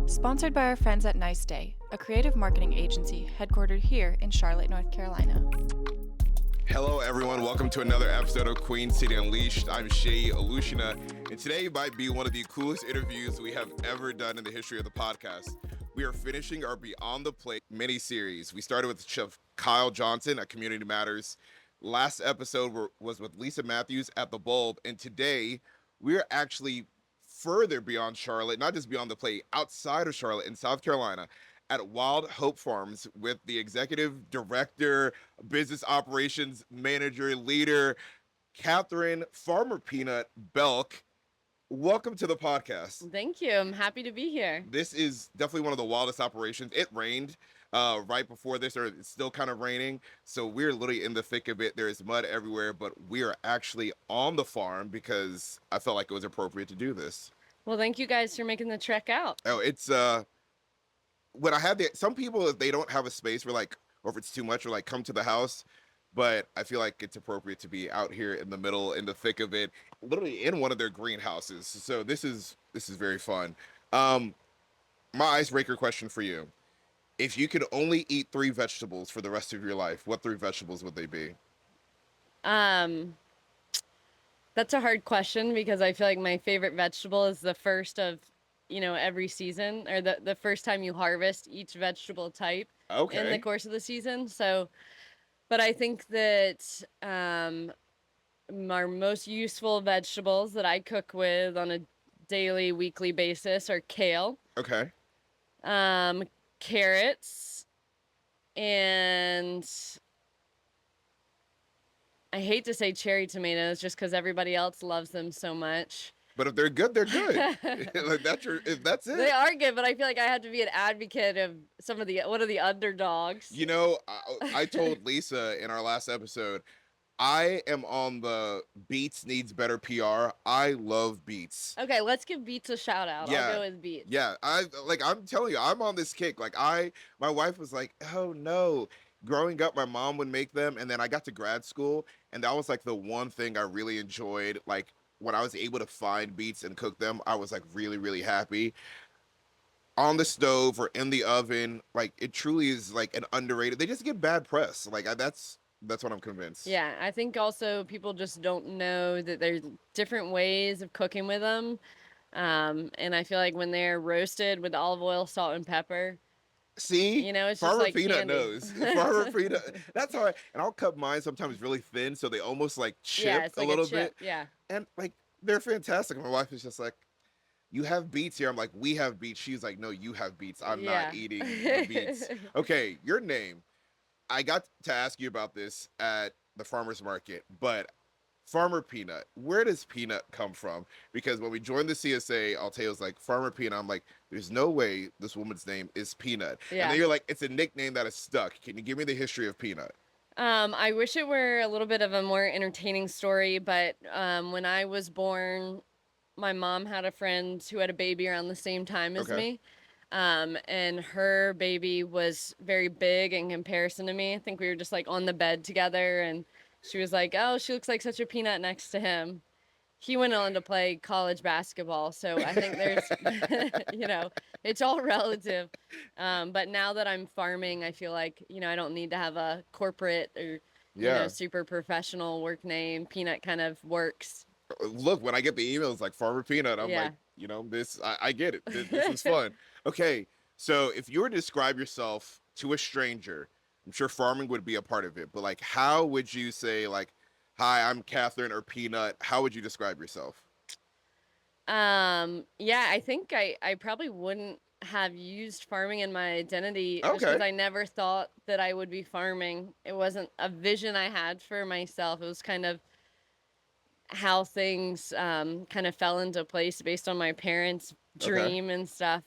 Sponsored by our friends at Nice Day, a creative marketing agency headquartered here in Charlotte, North Carolina. Hello, everyone. Welcome to another episode of Queen City Unleashed. I'm Shay Olushina, and today might be one of the coolest interviews we have ever done in the history of the podcast. We are finishing our Beyond the Plate mini-series. We started with Chef Kyle Johnson at Community Matters. Last episode was with Lisa Matthews at The Bulb, and today we're actually further beyond Charlotte, not just beyond the plate, outside of Charlotte in South Carolina at Wild Hope Farms with the executive director, business operations manager, leader, Catherine Farmer Peanut Belk. Welcome to the podcast. Thank you. I'm happy to be here. This is definitely one of the wildest operations. It rained right before this, or it's still kind of raining. So we're literally in the thick of it. There is mud everywhere, but we are actually on the farm because I felt like it was appropriate to do this. Well, thank you guys for making the trek out. Oh, it's when I had some people, if they don't have a space for or if it's too much, or come to the house. But I feel like it's appropriate to be out here in the middle, in the thick of it, literally in one of their greenhouses. So this is very fun. My icebreaker question for you: if you could only eat 3 vegetables for the rest of your life, what 3 vegetables would they be? That's a hard question because I feel like my favorite vegetable is the first of, every season, or the first time you harvest each vegetable type in the course of the season. So, but I think that our most useful vegetables that I cook with on a daily, weekly basis are kale. Okay. Carrots, and I hate to say cherry tomatoes just because everybody else loves them so much. But if they're good, they're good. If that's it. They are good, but I feel like I have to be an advocate of one of the underdogs. You know, I told Lisa in our last episode, I am on the Beets needs better PR. I love Beets. Okay, let's give Beets a shout out. Yeah. I'll go with Beets. Yeah, I'm telling you, I'm on this kick. My wife was like, "Oh no." Growing up, my mom would make them, and then I got to grad school, and that was the one thing I really enjoyed. When I was able to find Beets and cook them, I was really, really happy. On the stove or in the oven, it truly is an underrated. They just get bad press. That's what I'm convinced. Yeah, I think also people just don't know that there's different ways of cooking with them. And I feel like when they're roasted with olive oil, salt, and pepper, see, it's Farmer just like Peanut candy. knows. Farmer Peanut. That's how and I'll cut mine sometimes really thin, so they almost chip Yeah, it's like a little chip. bit. Yeah. And they're fantastic. My wife is just like, "You have Beets here." I'm like, "We have Beets." She's like, "No, you have Beets. I'm not eating the Beets." Okay, your name. I got to ask you about this at the farmer's market, but Farmer Peanut, where does Peanut come from? Because when we joined the CSA, Altea was like, Farmer Peanut. I'm like, there's no way this woman's name is Peanut. Yeah. And then you're like, it's a nickname that is stuck. Can you give me the history of Peanut? I wish it were a little bit of a more entertaining story, but when I was born, my mom had a friend who had a baby around the same time as me. And her baby was very big in comparison to me. I think we were just on the bed together, and she was like, "Oh, she looks like such a peanut next to him." He went on to play college basketball, so I think there's, it's all relative. But now that I'm farming, I feel like, I don't need to have a corporate or, super professional work name. Peanut kind of works. Look, when I get the emails Farmer Peanut, I'm like, this, I get it. This is fun. Okay, so if you were to describe yourself to a stranger, I'm sure farming would be a part of it, but how would you say "Hi, I'm Catherine" or Peanut? How would you describe yourself? Yeah, I think I probably wouldn't have used farming in my identity just because I never thought that I would be farming. It wasn't a vision I had for myself. It was kind of how things kind of fell into place based on my parents' dream and stuff.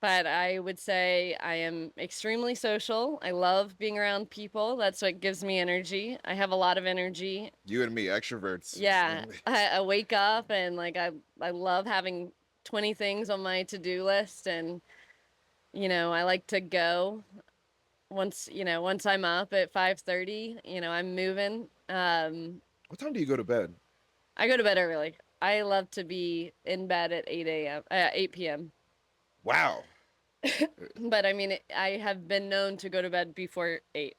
But I would say I am extremely social. I love being around people. That's what gives me energy. I have a lot of energy. You and me, extroverts. Yeah. I wake up and I love having 20 things on my to-do list, and I like to go once I'm up at 5:30, I'm moving. What time do you go to bed? I go to bed early. I love to be in bed at 8 p.m. Wow. But I mean, I have been known to go to bed before 8.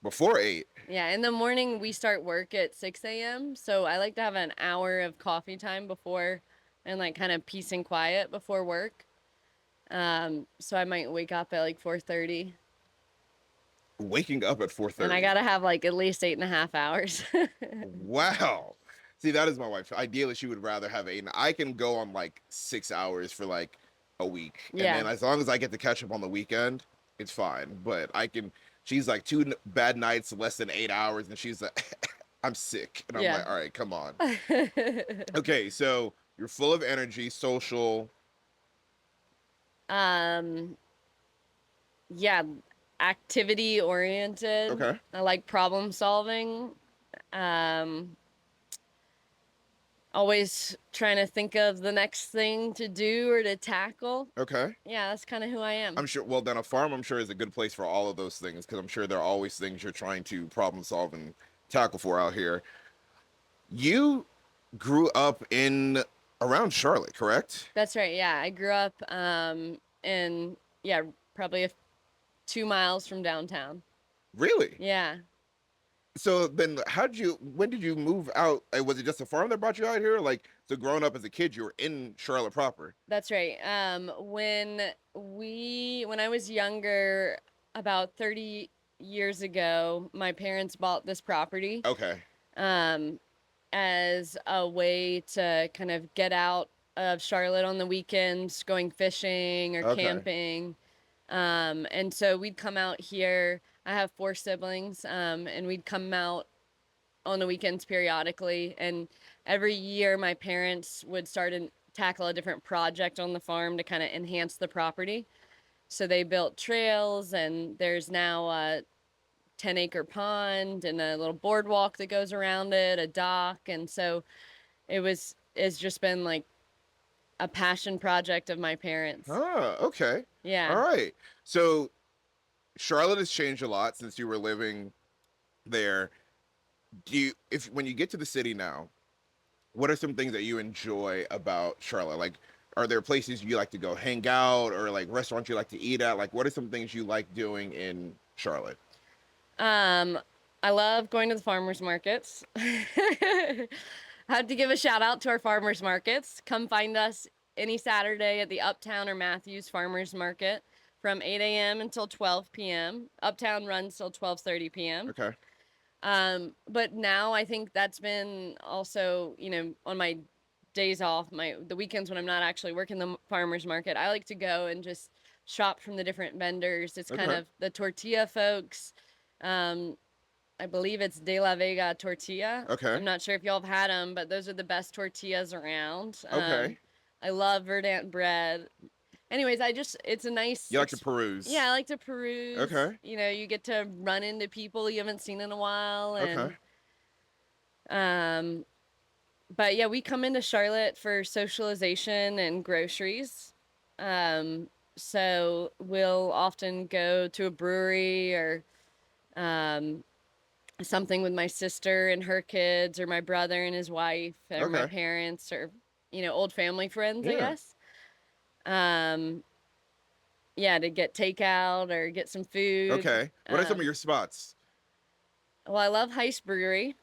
Before 8. Yeah, in the morning we start work at 6 a.m. So I like to have an hour of coffee time before and like kind of peace and quiet before work. So I might wake up at like 4:30. Waking up at 4:30. And I gotta have like at least 8.5 hours. Wow. See, that is my wife. Ideally, she would rather have 8. And I can go on like 6 hours for like a week. Yeah. And then as long as I get to catch up on the weekend, it's fine. But she's like 2 bad nights, less than 8 hours. And she's like, I'm sick. And I'm Yeah. like, all right, come on. Okay, so you're full of energy, social. Yeah, activity oriented. Okay. I like problem solving. Always trying to think of the next thing to do or to tackle. Okay. Yeah, that's kind of who I am. I'm sure, well, then a farm, I'm sure, is a good place for all of those things because I'm sure there are always things you're trying to problem solve and tackle for out here. You grew up around Charlotte, correct? That's right. Yeah, I grew up in probably 2 miles from downtown. Really? Yeah. So then when did you move out? Was it just a farm that brought you out here? Like, so growing up as a kid, you were in Charlotte proper? That's right. When I was younger, about 30 years ago, my parents bought this property. Okay. As a way to kind of get out of Charlotte on the weekends, going fishing or camping. And so we'd come out here. I have 4 siblings, and we'd come out on the weekends periodically. And every year my parents would start and tackle a different project on the farm to kind of enhance the property. So they built trails, and there's now a 10-acre pond and a little boardwalk that goes around it, a dock. And so it's just been like a passion project of my parents. Oh, okay. Yeah. All right. So Charlotte has changed a lot since you were living there. When you get to the city now, what are some things that you enjoy about Charlotte? Like, are there places you like to go hang out or like restaurants you like to eat at? Like, what are some things you like doing in Charlotte? I love going to the farmers markets. I have to give a shout out to our farmers markets. Come find us any Saturday at the Uptown or Matthews Farmers Market from 8 a.m. until 12 p.m. Uptown runs till 12:30 p.m. Okay. But now I think that's been also, on my days off, the weekends when I'm not actually working the farmers market, I like to go and just shop from the different vendors. It's kind of the tortilla folks. I believe it's De La Vega tortilla. Okay. I'm not sure if y'all have had them, but those are the best tortillas around. Okay. I love Verdant bread. Anyways, it's a nice... You like to peruse? Yeah, I like to peruse. Okay. You get to run into people you haven't seen in a while. And, okay. But yeah, we come into Charlotte for socialization and groceries. So we'll often go to a brewery or something with my sister and her kids, or my brother and his wife, or my parents, or old family friends, I guess. Yeah, to get takeout or get some food. Okay. What are some of your spots? Well, I love Heist Brewery.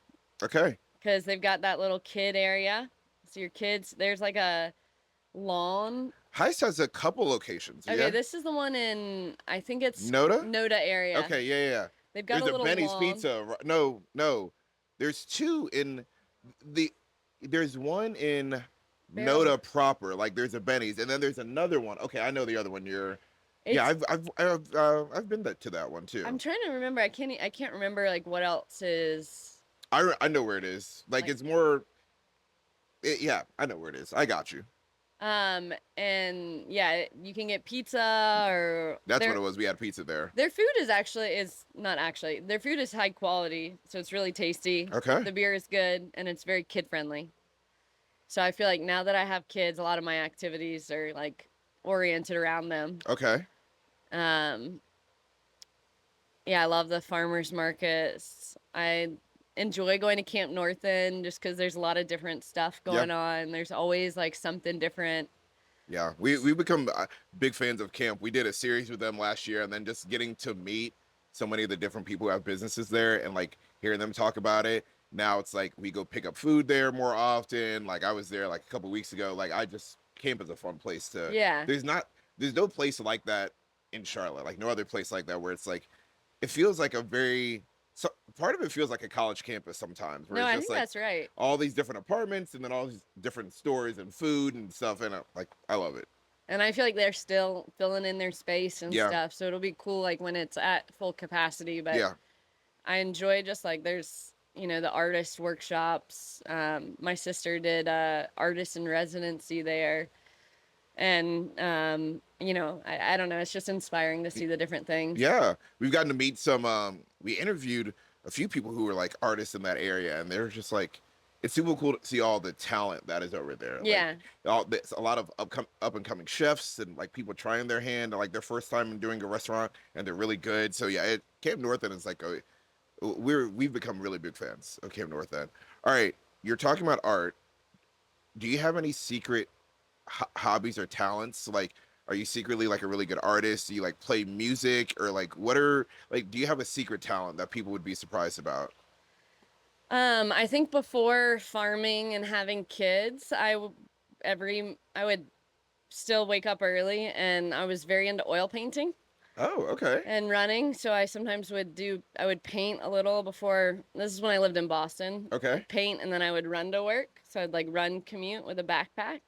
Okay. Because they've got that little kid area. So your kids, there's like a lawn. Heist has a couple locations. Okay, yeah? this is the one in, I think it's Noda? Noda area. Okay, yeah. They've got There's a little Benny's lawn. Pizza. No. There's 2 in there's one in Noda proper. Like there's a Benny's, and then there's another one. Okay, I know the other one. I've been to that one too. I'm trying to remember. I can't remember like what else is. I know where it is. Like it's more. Yeah, I know where it is. I got you. And yeah, you can get pizza or. That's what it was. We had pizza there. Their food their food is high quality, so it's really tasty. Okay. The beer is good, and it's very kid friendly. So I feel like now that I have kids, a lot of my activities are like oriented around them. Okay. Yeah, I love the farmers markets. I enjoy going to Camp North End just because there's a lot of different stuff going on. There's always like something different. Yeah, we become big fans of camp. We did a series with them last year, and then just getting to meet so many of the different people who have businesses there, and like hearing them talk about it. Now it's like we go pick up food there more often. Like I was there like a couple weeks ago. Like I just camp is a fun place to. Yeah. There's no place like that in Charlotte. Like no other place like that where it's like it feels like a very so part of it feels like a college campus sometimes where No, it's I just think like that's right. all these different apartments and then all these different stores and food and stuff and like I love it. And I feel like they're still filling in their space and Yeah. stuff. So it'll be cool like when it's at full capacity. But Yeah. I enjoy just like there's, the artist workshops. My sister did artist in residency there. And, I don't know. It's just inspiring to see the different things. Yeah. We've gotten to meet some we interviewed a few people who were like artists in that area and they're just like it's super cool to see all the talent that is over there. Yeah. There's a lot of up and coming chefs and like people trying their hand like their first time doing a restaurant and they're really good. So yeah, Camp North End is like we've become really big fans of Camp North End. All right, you're talking about art. Do you have any secret hobbies or talents? Like, are you secretly like a really good artist? Do you like play music or like what are like? Do you have a secret talent that people would be surprised about? I think before farming and having kids, I would still wake up early and I was very into oil painting Oh, okay. and running. So I sometimes I would paint a little before, this is when I lived in Boston. Okay. I'd paint and then I would run to work. So I'd like run commute with a backpack.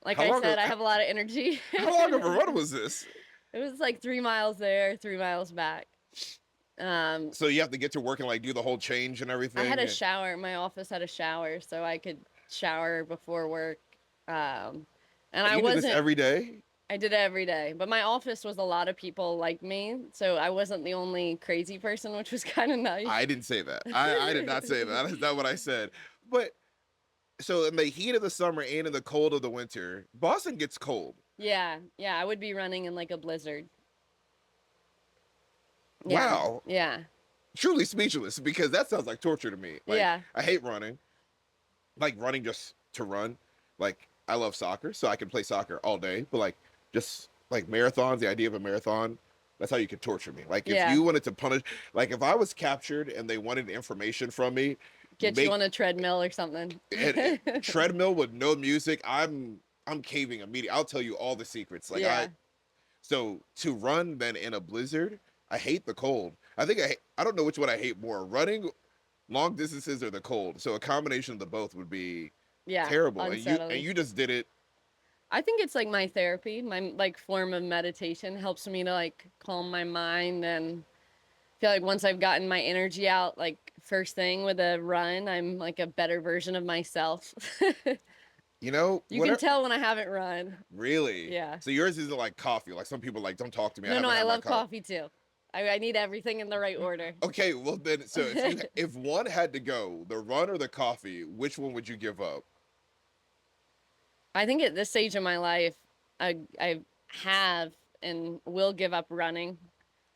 Like How I long said, a- I have a lot of energy. How long of a run was this? It was like 3 miles there, 3 miles back. So you have to get to work and like do the whole change and everything. I had a and- shower. My office had a shower, so I could shower before work. And I you do this wasn't. every day. I did it every day, but my office was a lot of people like me, so I wasn't the only crazy person, which was kind of nice. I didn't say that. I did not say that. That's not what I said. But so in the heat of the summer and in the cold of the winter, Boston gets cold. Yeah, I would be running in like a blizzard. Wow. Yeah. Truly speechless because that sounds like torture to me. Like, Yeah. I hate running. Like running just to run. Like I love soccer, so I can play soccer all day. But like just like marathons, the idea of a marathon, that's how you could torture me. Like if Yeah. you wanted to punish, like if I was captured and they wanted information from me, Get you on a treadmill or something. treadmill with no music, I'm caving immediately. I'll tell you all the secrets. Like Yeah. so to run then in a blizzard, I hate the cold. I don't know which one I hate more, running long distances or the cold. So a combination of the both would be Yeah. terrible. And Unsettling. you just did it. I think it's like my therapy, my like form of meditation helps me to like calm my mind and feel like once I've gotten my energy out, like first thing with a run, I'm like a better version of myself. You know, You can tell when I haven't run. Really? Yeah. So yours isn't like coffee. Like some people like don't talk to me. No, haven't I had my love coffee too. I need everything in the right order. Okay, well then, so if one had to go, the run or the coffee, which one would you give up? I think at this stage of my life, I have and will give up running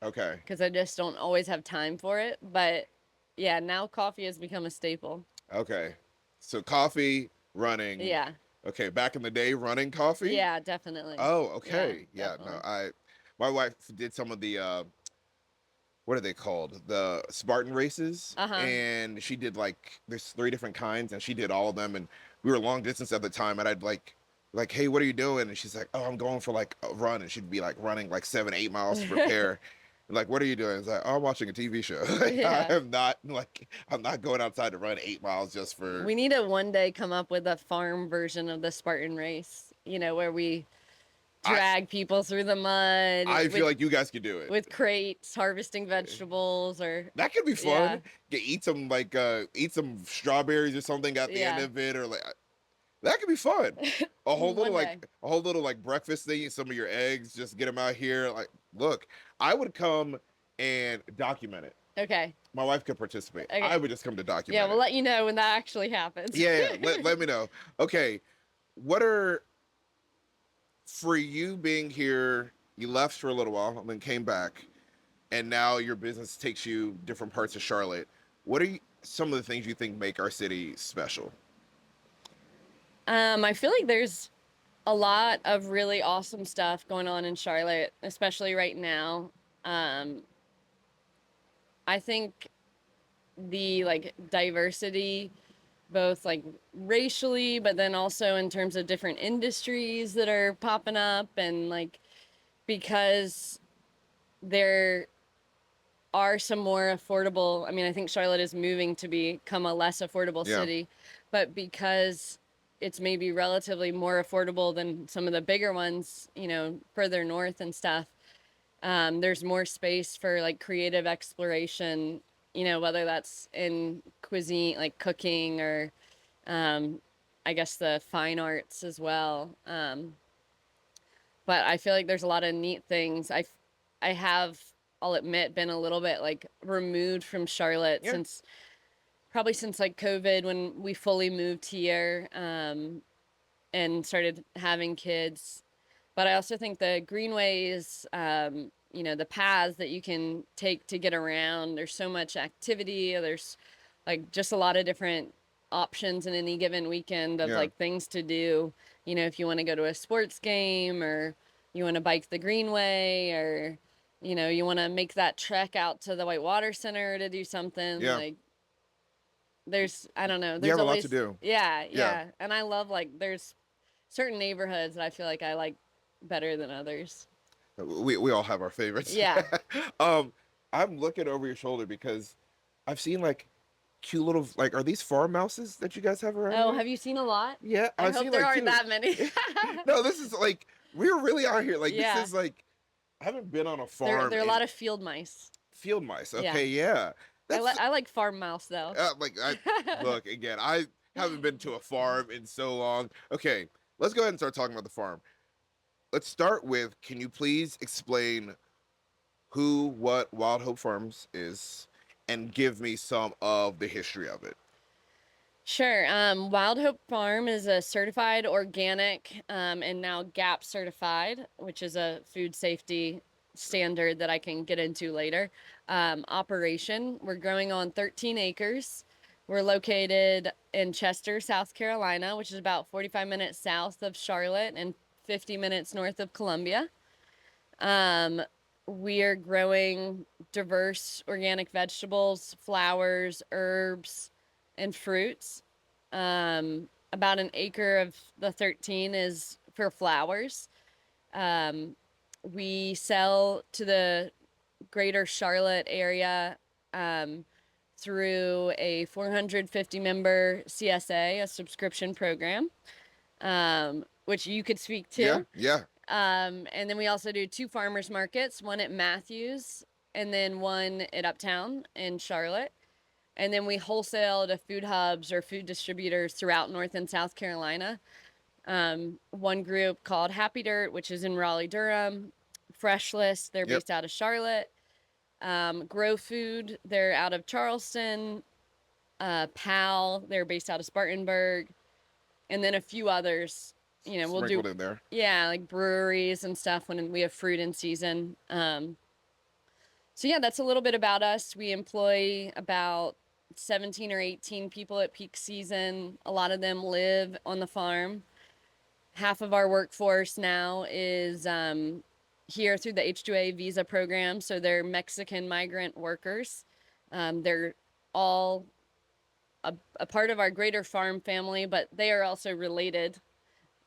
Okay. because I just don't always have time for it. But yeah, now coffee has become a staple. Okay. So coffee, running. Yeah. Okay, back in the day, running coffee? Yeah, definitely. Oh, okay. Yeah, definitely. no, my wife did some of the what are they called? The Spartan races. Uh-huh. And she did like there's 3 different kinds and she did all of them and we were long distance at the time and I'd like, hey, what are you doing? And she's like, oh, I'm going for like a run. And she'd be like running like 7, 8 miles to prepare. And like, what are you doing? It's like, oh, I'm watching a TV show. Yeah. I'm not going outside to run 8 miles just for. We need to one day come up with a farm version of the Spartan race, where we drag people through the mud. I feel like you guys could do it. with crates, harvesting vegetables or That could be fun. Yeah. Eat some strawberries or something at the end Yeah. of it, or like that could be fun. A whole little One like day. a whole little like breakfast thing. Eat some of your eggs. Just get them out here. Like, look, I would come and document it. Okay. My wife could participate. Okay. I would just come to document Yeah, it. we'll let you know when that actually happens. Yeah. Let me know. Okay, what are for you being here? You left for a little while and then came back, and now your business takes you different parts of Charlotte. What are some of the things you think make our city special? I feel like there's a lot of really awesome stuff going on in Charlotte, especially right now. I think the like diversity, both like racially, but then also in terms of different industries that are popping up, and like because there are some more affordable. I mean, I think Charlotte is moving to become a less affordable Yeah. city, but because it's maybe relatively more affordable than some of the bigger ones, you know, further north and stuff, there's more space for like creative exploration, you know, whether that's in cuisine, like cooking, or I guess the fine arts as well. But I feel like there's a lot of neat things. I have, I'll admit, been a little bit like removed from Charlotte Yeah. since like COVID, when we fully moved here and started having kids. But I also think the greenways, you know, the paths that you can take to get around, there's so much activity. There's like just a lot of different options in any given weekend of Yeah. like things to do. You know, if you want to go to a sports game, or you want to bike the greenway, or, you know, you want to make that trek out to the Whitewater Center to do something. Yeah. Like there's, I don't know, You there's have a lot to always, do. yeah, Yeah. yeah. And I love like there's certain neighborhoods that I feel like I like better than others. We all have our favorites. Yeah. I'm looking over your shoulder because I've seen like cute little, like, are these farm mouses that you guys have around Oh, here? have you seen a lot? Yeah, I I've hope seen there like aren't two. that many. No, this is like we're really out here. Like Yeah. this is like I haven't been on a There farm. are a in lot of field mice. field mice. Yeah. Okay, yeah. That's I like farm mouse though. like look again. I haven't been to a farm in so long. Okay, let's go ahead and start talking about the farm. Let's start with, can you please explain who, what Wild Hope Farms is, and give me some of the history of it? Sure. Wild Hope Farm is a certified organic and now GAP certified, which is a food safety standard that I can get into later. Operation. We're growing on 13 acres. We're located in Chester, South Carolina, which is about 45 minutes south of Charlotte and 50 minutes north of Columbia. We are growing diverse organic vegetables, flowers, herbs, and fruits. About an acre of the 13 is for flowers. We sell to the greater Charlotte area through a 450 member CSA, a subscription program, which you could speak to. Yeah, yeah. And then we also do 2 farmers markets, one at Matthews and then one at Uptown in Charlotte. And then we wholesale to food hubs or food distributors throughout North and South Carolina. One group called Happy Dirt, which is in Raleigh, Durham. Freshless, they're Yep. based out of Charlotte. Grow Food, they're out of Charleston. Pal, they're based out of Spartanburg. And then a few others, you know, we'll Sprinkled do, in there. yeah, like breweries and stuff when we have fruit in season. So yeah, that's a little bit about us. We employ about 17 or 18 people at peak season. A lot of them live on the farm. Half of our workforce now is here through the H-2A visa program. So they're Mexican migrant workers. They're all a part of our greater farm family, but they are also related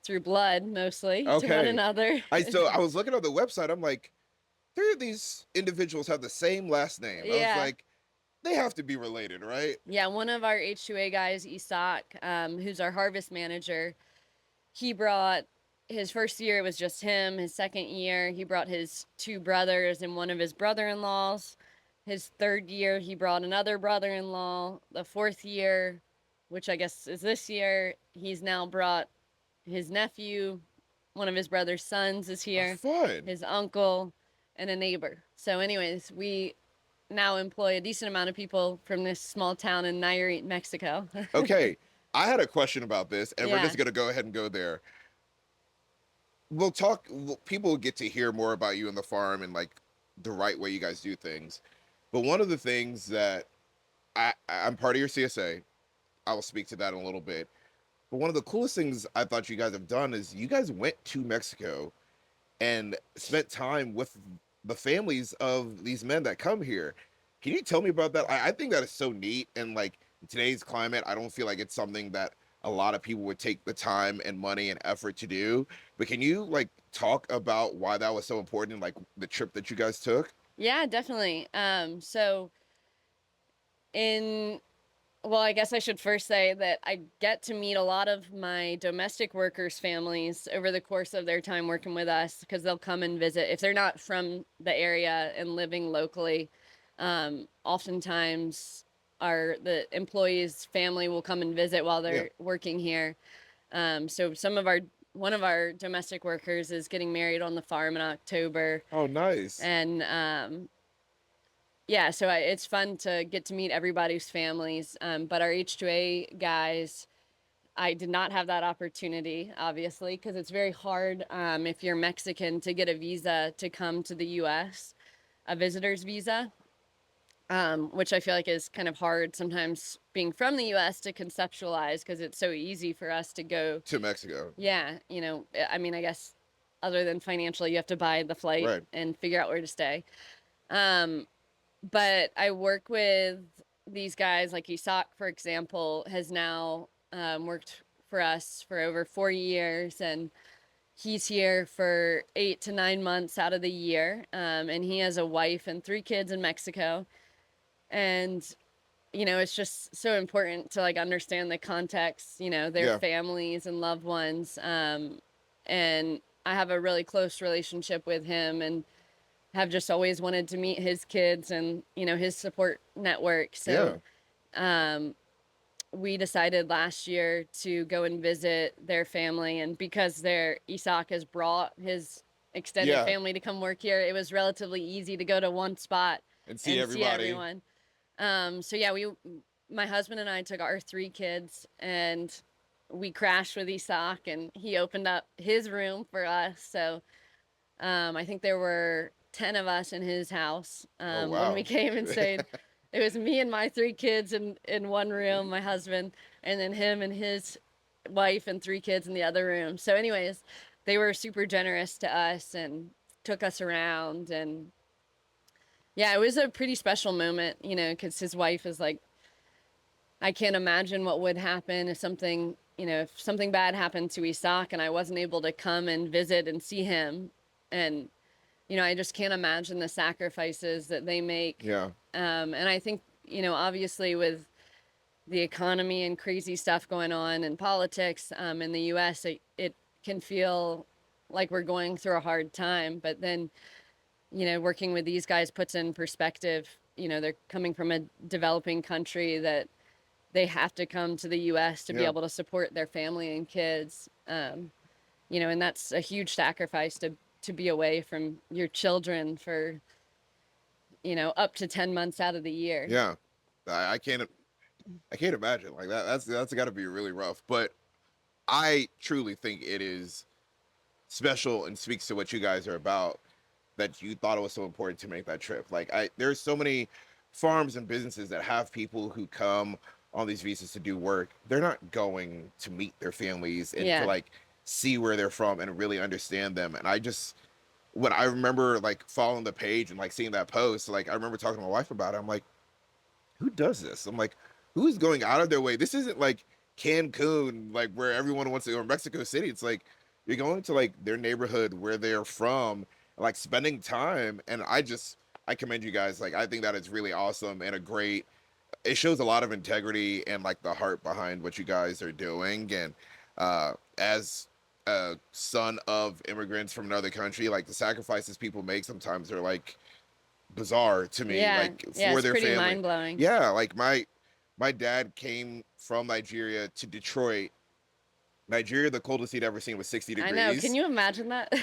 through blood mostly to one Okay. another. So I was looking on the website. I'm like, 3 of these individuals have the same last name. I Yeah. was like, they have to be related, right? Yeah, one of our H2A guys, Isak, who's our harvest manager, he brought his first year, it was just him. His second year, he brought his 2 brothers and one of his brother-in-laws. His third year, he brought another brother-in-law. The fourth year, which I guess is this year, he's now brought his nephew, one of his brother's sons is here, Fun. his uncle, and a neighbor. So anyways, we now employ a decent amount of people from this small town in Nayarit, Mexico. Okay, I had a question about this, and we're Yeah. just gonna go ahead and go there. People will get to hear more about you in the farm and like the right way you guys do things. But one of the things that I'm part of your CSA, I will speak to that in a little bit. But one of the coolest things I thought you guys have done is you guys went to Mexico and spent time with the families of these men that come here. Can you tell me about that? I think that is so neat. And like in today's climate, I don't feel like it's something that a lot of people would take the time and money and effort to do. But can you like talk about why that was so important, like the trip that you guys took? Yeah, definitely. So in Well, I guess I should first say that I get to meet a lot of my domestic workers' families over the course of their time working with us because they'll come and visit if they're not from the area and living locally. Oftentimes, the employees' family will come and visit while Yeah. they're working here. So one of our domestic workers is getting married on the farm in October, Oh, nice. and yeah, so it's fun to get to meet everybody's families. But our H2A guys, I did not have that opportunity, obviously, because it's very hard if you're Mexican to get a visa to come to the US, a visitor's visa, which I feel like is kind of hard sometimes being from the US to conceptualize because it's so easy for us to go. To Mexico. Yeah, I mean, I guess other than financially, you have to buy the flight Right. and figure out where to stay. Um, but I work with these guys, like Isak, for example, has now worked for us for over 4 years, and he's here for 8 to 9 months out of the year. And he has a wife and 3 kids in Mexico. And, it's just so important to like understand the context, their Yeah. families and loved ones. And I have a really close relationship with him, and have just always wanted to meet his kids and his support network. So we decided last year to go and visit their family, and because Isak has brought his extended Yeah. family to come work here, it was relatively easy to go to one spot And see and see everybody. everyone. So yeah, my husband and I took our 3 kids, and we crashed with Isak, and he opened up his room for us. So I think there were 10 of us in his house Oh, when we wow. came and stayed. It was me and my 3 kids in one room, my husband, and then him and his wife and 3 kids in the other room. So, anyways, they were super generous to us and took us around. And yeah, it was a pretty special moment, because his wife is like, I can't imagine what would happen if something bad happened to Isak and I wasn't able to come and visit and see him. And I just can't imagine the sacrifices that they make. Yeah. And I think, obviously with the economy and crazy stuff going on in politics in the US, it can feel like we're going through a hard time. But then, working with these guys puts in perspective, they're coming from a developing country that they have to come to the US to be Yeah. able to support their family and kids. And that's a huge sacrifice to be away from your children for, up to 10 months out of the year. Yeah. I can't imagine like that. That's got to be really rough. But I truly think it is special and speaks to what you guys are about that you thought it was so important to make that trip. Like there's so many farms and businesses that have people who come on these visas to do work. They're not going to meet their families and to Yeah. like see where they're from and really understand them. And when I remember like following the page and like seeing that post, like I remember talking to my wife about it. I'm like, who does this? I'm like, who is going out of their way? This isn't like Cancun, like where everyone wants to go, or Mexico City. It's like you're going to like their neighborhood where they're from, like spending time. And I commend you guys. Like I think that is really awesome and it shows a lot of integrity and like the heart behind what you guys are doing. And as a son of immigrants from another country, like the sacrifices people make sometimes are like bizarre to me. Yeah. Like Yeah. for It's their pretty family. mind blowing. Yeah, like my dad came from Nigeria to Detroit. Nigeria, the coldest he'd ever seen was 60 I degrees. know. Can you imagine that?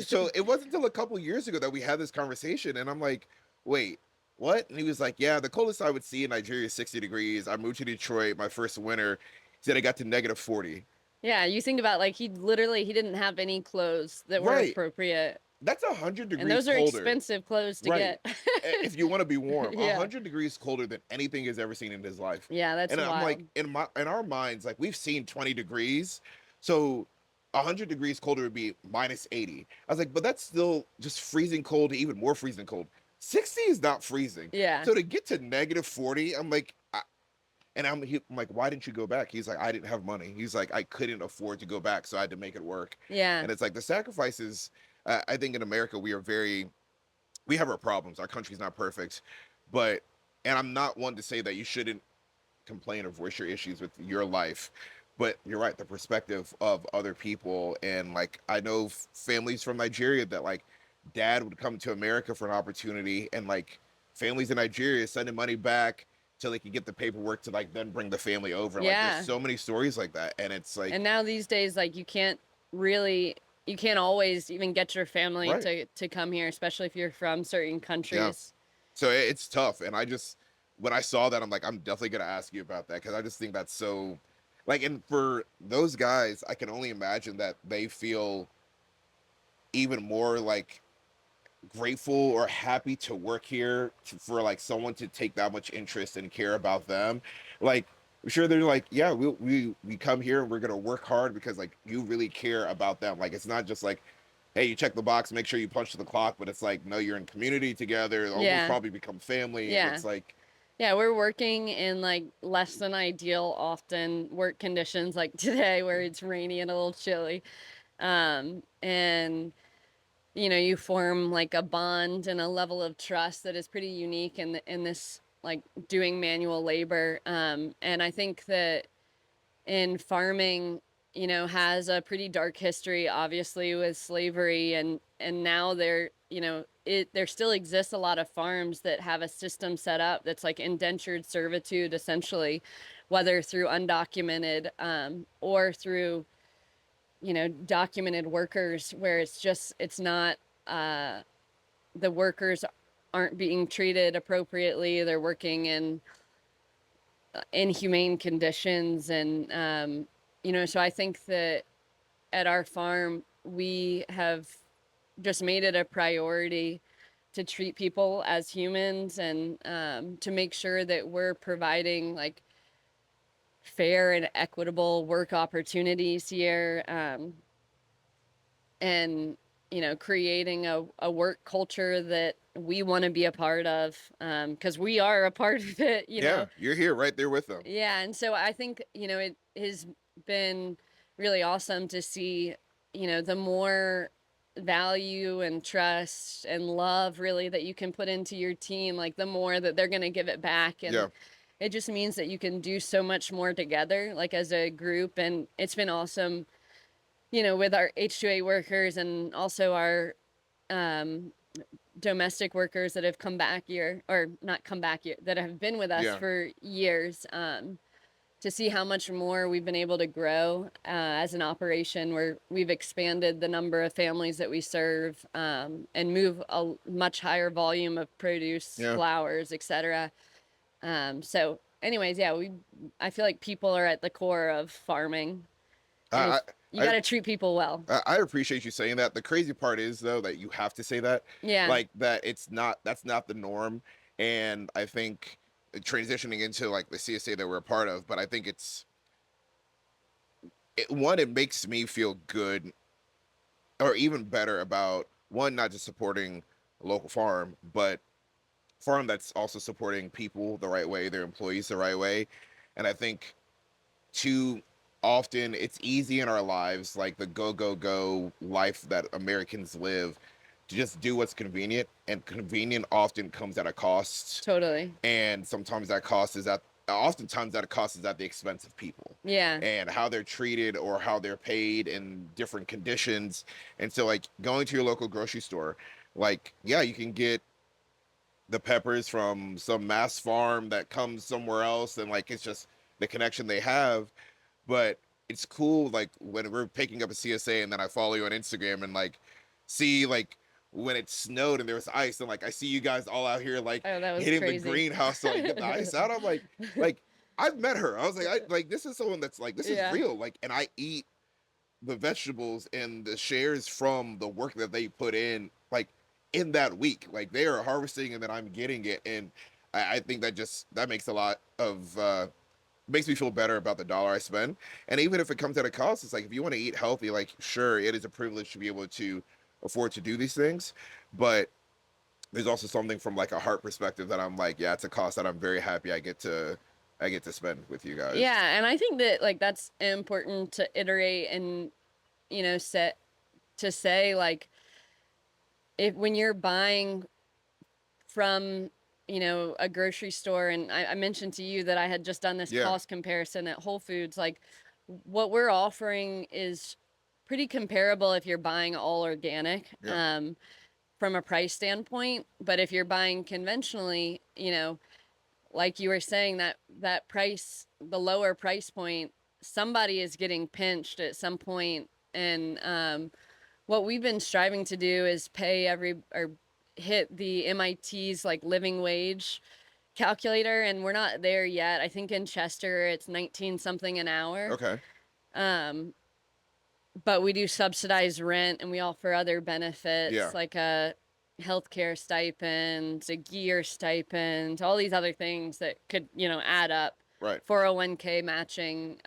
So it wasn't until a couple years ago that we had this conversation, and I'm like, wait, what? And he was like, yeah, the coldest I would see in Nigeria is 60 degrees. I moved to Detroit my first winter. He said I got to -40. Yeah. You think about like he didn't have any clothes that were Right. appropriate. that's 100 And degrees those are colder. expensive clothes to Right. get. If you want to be warm, Yeah. 100 degrees colder than anything he's ever seen in his life. Yeah, that's And I'm like, wild. in our minds, like we've seen 20 degrees, so 100 degrees colder would be minus 80. I was like, but that's still just freezing cold to even more freezing cold. 60 is not freezing. Yeah. So to get to negative 40, I'm like, I'm like, why didn't you go back? He's like, I didn't have money. He's like, I couldn't afford to go back, so I had to make it work. Yeah. And it's like the sacrifices. I think in America we have our problems. Our country's not perfect, but and I'm not one to say that you shouldn't complain or voice your issues with your life, but you're right. The perspective of other people, and like I know families from Nigeria that like dad would come to America for an opportunity, and like families in Nigeria sending money back till they can get the paperwork to like then bring the family over. Like Yeah. there's so many stories like that, and it's like And now these days, like you can't always even get your family right. to come here, especially if you're from certain Yeah. countries. So it's tough, and I just when I saw that, I'm like, I'm definitely gonna ask you about that because I just think that's so, like, and for those guys, I can only imagine that they feel even more like grateful or happy to work here for like someone to take that much interest and care about them. Like, I'm sure they're like, yeah, we come here and we're gonna work hard because like you really care about them. Like, it's not just like, hey, you check the box, make sure you punch the clock, but it's like, no, you're in community together, almost Yeah. probably become family, and Yeah. it's like, Yeah, we're working in like less than ideal often work conditions like today where it's rainy and a little chilly. And you form like a bond and a level of trust that is pretty unique in this like doing manual labor. And I think that in farming, has a pretty dark history, obviously, with slavery, and now there still exists a lot of farms that have a system set up that's like indentured servitude, essentially, whether through undocumented or through documented workers, where it's not the workers aren't being treated appropriately. They're working in inhumane conditions, and so I think that at our farm we have just made it a priority to treat people as humans, and to make sure that we're providing like fair and equitable work opportunities here, and creating a work culture that we want to be a part of, because we are a part of it. yeah, you're here right there with them. Yeah, and so I think, it has been really awesome to see, the more value and trust and love really that you can put into your team, like the more that they're going to give it back. And Yeah. it just means that you can do so much more together, like as a group. And it's been awesome, with our H2A workers and also our domestic workers that have come back here, or not come back here, that have been with us Yeah. for years, to see how much more we've been able to grow as an operation, where we've expanded the number of families that we serve, and move a much higher volume of produce, Yeah. flowers, etc. So anyways, yeah, I feel like people are at the core of farming. And I, you got to treat people well. I appreciate you saying that. The crazy part is though that you have to say that. Yeah. Like that that's not the norm. And I think transitioning into like the CSA that we're a part of, but I think it makes me feel good or even better about one, not just supporting a local farm, but farm that's also supporting people the right way, their employees the right way. And I think too often it's easy in our lives, like the go go go life that Americans live, to just do what's convenient, and convenient often comes at a cost. Totally. And sometimes oftentimes that cost is at the expense of people. Yeah. And how they're treated or how they're paid in different conditions. And so like going to your local grocery store, like, yeah, you can get the peppers from some mass farm that comes somewhere else, and like it's just the connection they have. But it's cool like when we're picking up a CSA and then I follow you on Instagram and like see like when it snowed and there was ice, and like I see you guys all out here like Oh, that was hitting crazy. the greenhouse to like get the ice out. I'm like I've met her. I was like, this is someone that's like, this is Yeah. real. Like, and I eat the vegetables and the shares from the work that they put in, like in that week. Like they are harvesting and then I'm getting it. And I think that makes a lot of makes me feel better about the dollar I spend. And even if it comes at a cost, it's like if you want to eat healthy, like sure, it is a privilege to be able to afford to do these things. But there's also something from like a heart perspective that I'm like, yeah, it's a cost that I'm very happy I get to spend with you guys. Yeah, and I think that like that's important to iterate and set to say like if when you're buying from a grocery store, and I mentioned to you that I had just done this Yeah. cost comparison at Whole Foods, like what we're offering is pretty comparable if you're buying all organic. Yeah. From a price standpoint, but if you're buying conventionally, like you were saying, that price, the lower price point, somebody is getting pinched at some point. And what we've been striving to do is pay or hit the MIT's like living wage calculator, and we're not there yet. I think in Chester it's 19 something an hour. Okay. Um, but we do subsidize rent, and we offer other benefits Yeah. like a healthcare stipend, a gear stipend, all these other things that could, add up. Right. 401k matching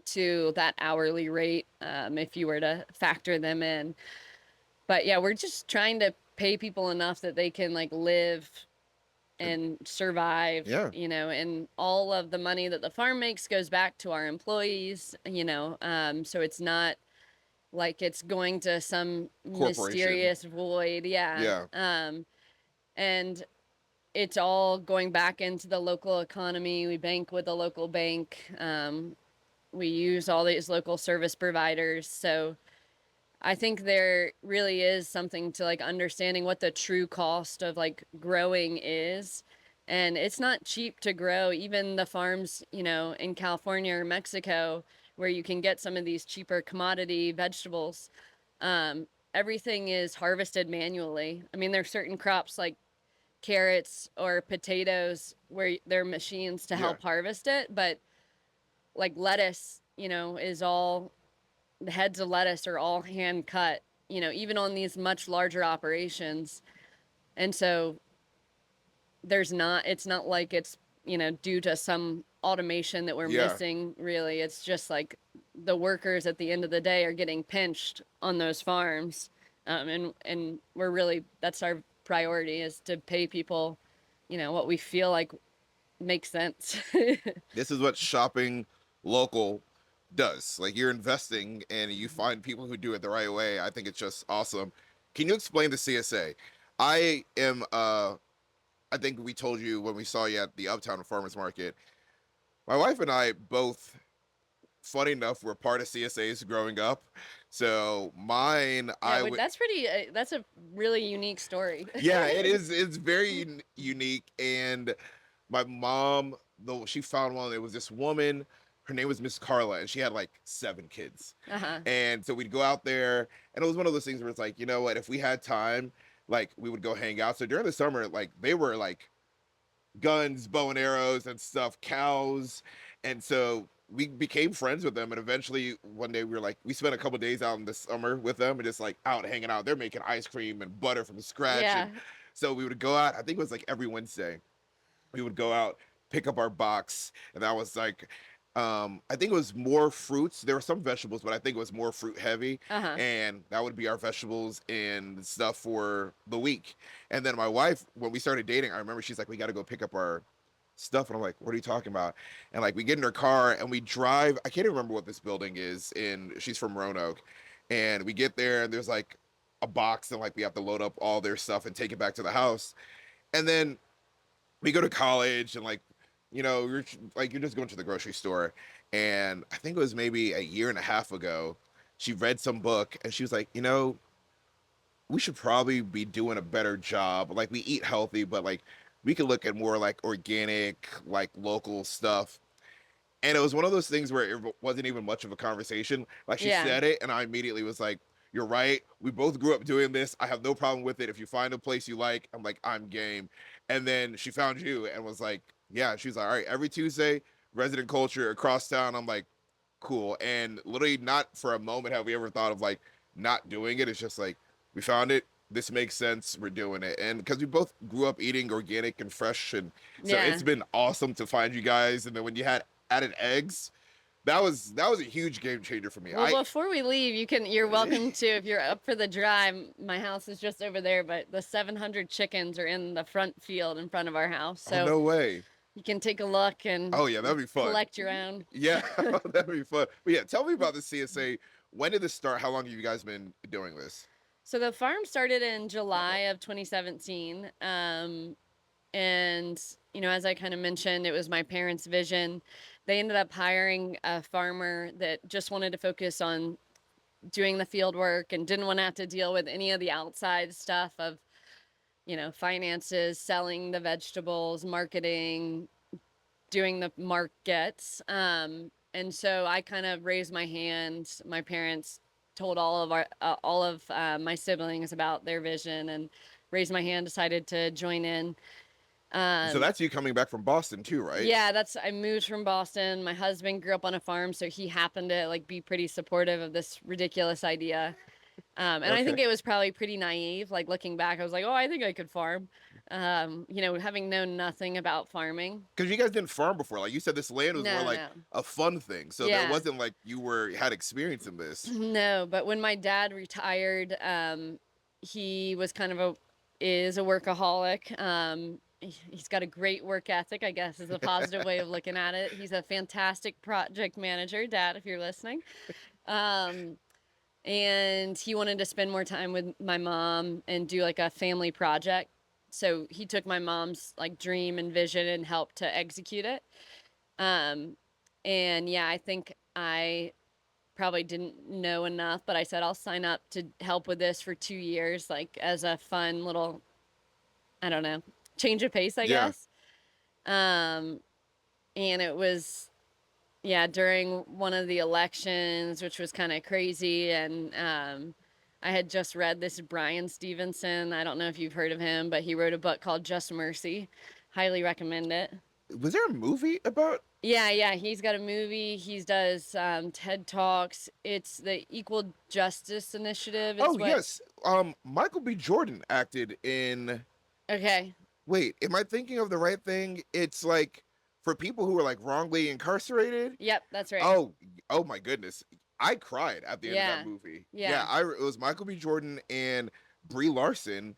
to that hourly rate if you were to factor them in. But yeah, we're just trying to pay people enough that they can like live and survive. Yeah. And all of the money that the farm makes goes back to our employees, so it's not like it's going to some mysterious void. Yeah. And it's all going back into the local economy. We bank with the local bank. We use all these local service providers. So I think there really is something to like understanding what the true cost of like growing is. And it's not cheap to grow. Even the farms, in California or Mexico, where you can get some of these cheaper commodity vegetables, everything is harvested manually. I mean, there's certain crops like carrots or potatoes where there are machines to help harvest it. But like lettuce, is all the heads of lettuce are all hand cut, even on these much larger operations. And so it's not like it's, due to some automation that we're missing really. It's just like the workers at the end of the day are getting pinched on those farms. And we're really, that's our priority, is to pay people, what we feel like makes sense. This is what shopping local does. Like you're investing and you find people who do it the right way. I think it's just awesome. Can you explain the CSA? I am I think we told you when we saw you at the Uptown Farmers Market. My wife and I both, funny enough, were part of CSAs growing up. So mine, that's pretty. That's a really unique story. Yeah, it is. It's very unique. And my mom, though, she found one. It was this woman. Her name was Miss Carla, and she had like 7 kids. And so we'd go out there, and it was one of those things where it's like, you know what? If we had time, like we would go hang out. So during the summer, like they were like guns, bow and arrows, and stuff, cows, and so we became friends with them. And eventually, one day we spent a couple days out in the summer with them, and just like out hanging out. They're making ice cream and butter from scratch. Yeah. And so we would go out. I think it was like every Wednesday. We would go out, pick up our box, and that was like I think it was more fruits. There were some vegetables, but I think it was more fruit heavy. And that would be our vegetables and stuff for the week. And then my wife, when we started dating, I remember she's like, we got to go pick up our stuff. And I'm like, what are you talking about? And like we get in her car and we drive. I can't even remember what this building is. And she's from Roanoke. And we get there and there's like a box and like we have to load up all their stuff and take it back to the house. And then we go to college and like, you're just going to the grocery store. And I think it was maybe a year and a half ago, she read some book and she was like, we should probably be doing a better job. Like we eat healthy, but like we could look at more like organic, like local stuff. And it was one of those things where it wasn't even much of a conversation. Like she said it and I immediately was like, you're right. We both grew up doing this. I have no problem with it. If you find a place you like, I'm like, I'm game. And then she found you and was like, yeah, she was like, all right, every Tuesday, resident culture across town. I'm like, cool. And literally, not for a moment have we ever thought of like not doing it. It's just like we found it. This makes sense. We're doing it, and because we both grew up eating organic and fresh, and so Yeah. it's been awesome to find you guys. And then when you had added eggs, that was a huge game changer for me. Well, before we leave, you're welcome to, if you're up for the drive, my house is just over there, but the 700 chickens are in the front field in front of our house. Oh, So no way. you can take a look and Oh yeah, that'd be fun. collect your own. Yeah, that'd be fun. But yeah, tell me about the CSA. When did this start? How long have you guys been doing this? So the farm started in July of 2017. And, as I kind of mentioned, it was my parents' vision. They ended up hiring a farmer that just wanted to focus on doing the field work and didn't want to have to deal with any of the outside stuff of, finances, selling the vegetables, marketing, doing the markets. And so I kind of raised my hand. My parents told all of my siblings about their vision and raised my hand, decided to join in. So that's you coming back from Boston too, right? Yeah, I moved from Boston. My husband grew up on a farm, so he happened to like be pretty supportive of this ridiculous idea. And I think Okay. it was probably pretty naive. Like looking back, I was like, oh, I think I could farm. Having known nothing about farming. Because you guys didn't farm before. Like you said, this land was more No, like no. a fun thing. So Yeah. that wasn't like you had experience in this. No, but when my dad retired, he was is a workaholic. He's got a great work ethic, I guess, is a positive way of looking at it. He's a fantastic project manager, Dad, if you're listening. And he wanted to spend more time with my mom and do like a family project. So he took my mom's like dream and vision and helped to execute it. And yeah, I think I probably didn't know enough, but I said I'll sign up to help with this for 2 years, like as a fun little, I don't know, change of pace, I Yeah. guess. And it was, yeah, during one of the elections, which was kind of crazy. And I had just read this Brian Stevenson. I don't know if you've heard of him, but he wrote a book called Just Mercy. Highly recommend it. Was there a movie about? Yeah, he's got a movie. He does TED Talks. It's the Equal Justice Initiative. Oh yes. Michael B. Jordan acted in. Okay. Wait, am I thinking of the right thing? It's like for people who are like wrongly incarcerated. Yep, that's right. Oh my goodness. I cried at the end of Yeah. that movie. Yeah. It was Michael B. Jordan and Brie Larson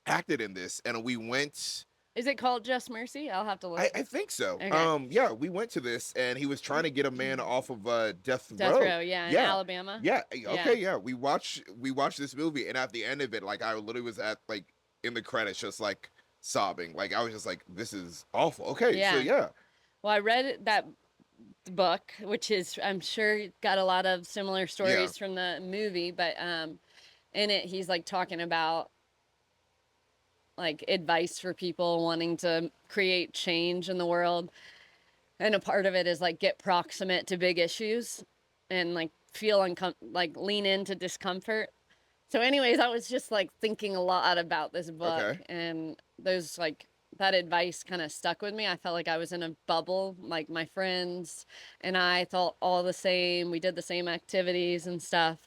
acted in this, and we went. Is it called Just Mercy? I'll have to look. I think so. Okay. Yeah, we went to this, and he was trying to get a man off of death Death row. Row, yeah, in Alabama. Yeah. Okay. Yeah. We watched this movie, and at the end of it, like I literally was at like in the credits, just like sobbing. Like I was just like, this is awful. Okay. So Yeah. yeah. Well, I read that book, which is, I'm sure, got a lot of similar stories from the movie, but in it, he's like talking about like advice for people wanting to create change in the world. And a part of it is like get proximate to big issues and like feel like lean into discomfort. So anyways, I was just like thinking a lot about this book. Okay. And those like that advice kind of stuck with me. I felt like I was in a bubble, like my friends and I felt all the same. We did the same activities and stuff.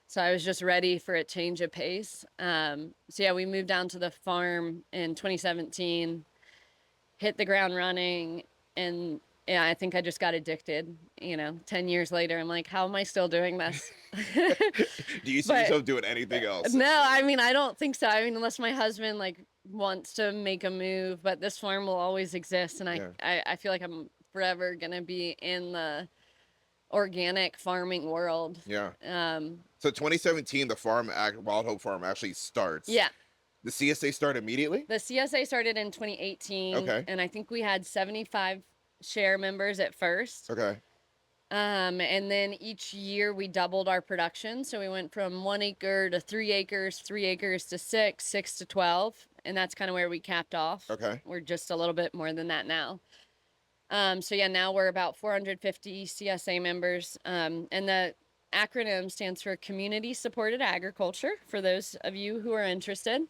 So I was just ready for a change of pace. So yeah, we moved down to the farm in 2017, hit the ground running, and yeah, I think I just got addicted. 10 years later, I'm like, how am I still doing this? Do you see But- yourself doing anything else? No, I mean, I don't think so. I mean, unless my husband like wants to make a move, but this farm will always exist. And I feel like I'm forever going to be in the organic farming world. Yeah. Um, So 2017, the Wild Hope Farm actually starts. yeah. The CSA started immediately. The CSA started in 2018. Okay. And I think we had 75 share members at first. Okay. And then each year we doubled our production. So we went from 1 acre to 3 acres, 3 acres to 6, 6 to 12. And that's kind of where we capped off. Okay. We're just a little bit more than that now. So yeah, now we're about 450 CSA members. And the acronym stands for Community Supported Agriculture, for those of you who are interested.